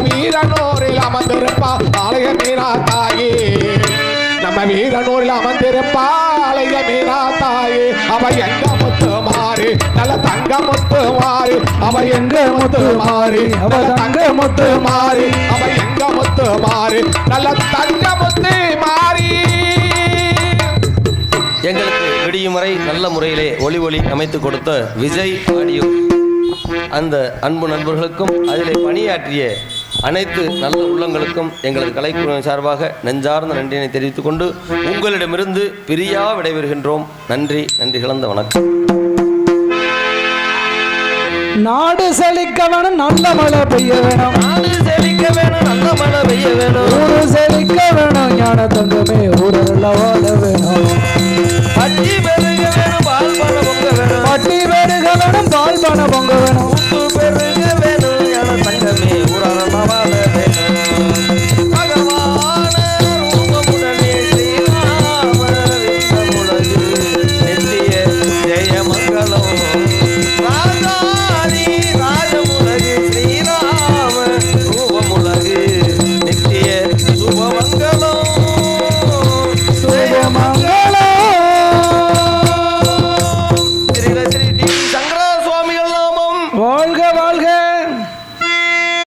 வீரனூரில் அமர்ந்திருப்பா ஆலய மீனா தாயே நம்ம வீரனூரில் அமர்ந்திருப்பா ஆலய மீனா தாயே அவ எங்க முத்து மாறி நல்ல தங்க முத்து மாறி அவ எங்க முத்து மாறி அவ தங்க முத்து மாறி அவ எங்க முத்து மாறி நல்ல தங்க முத்து மாறி. எங்களுக்கு விடியும் வரை நல்ல முறையிலே ஒளி அமைத்து கொடுத்த விஜய் ஆடியோ அந்த அன்பு நண்பர்களுக்கும் அதிலே பணியாற்றிய அனைத்து நல்ல உள்ளங்களுக்கும் எங்களது கலைக்குழுவின் சார்பாக நெஞ்சார்ந்த நன்றியினை தெரிவித்துக் கொண்டு உங்களிடமிருந்து பிரியா விடைபெறுகின்றோம். நன்றி கலந்த வணக்கம். நாடு செழிக்க வேணும் நல்ல மழை பெய்ய வேணும் நாடு செழிக்க வேணும் நல்ல மழை பெய்ய வேணும் ஊரு செழிக்க வேணும் ஞான தங்கமே ஊரெல்லாம் வாழ வேணும்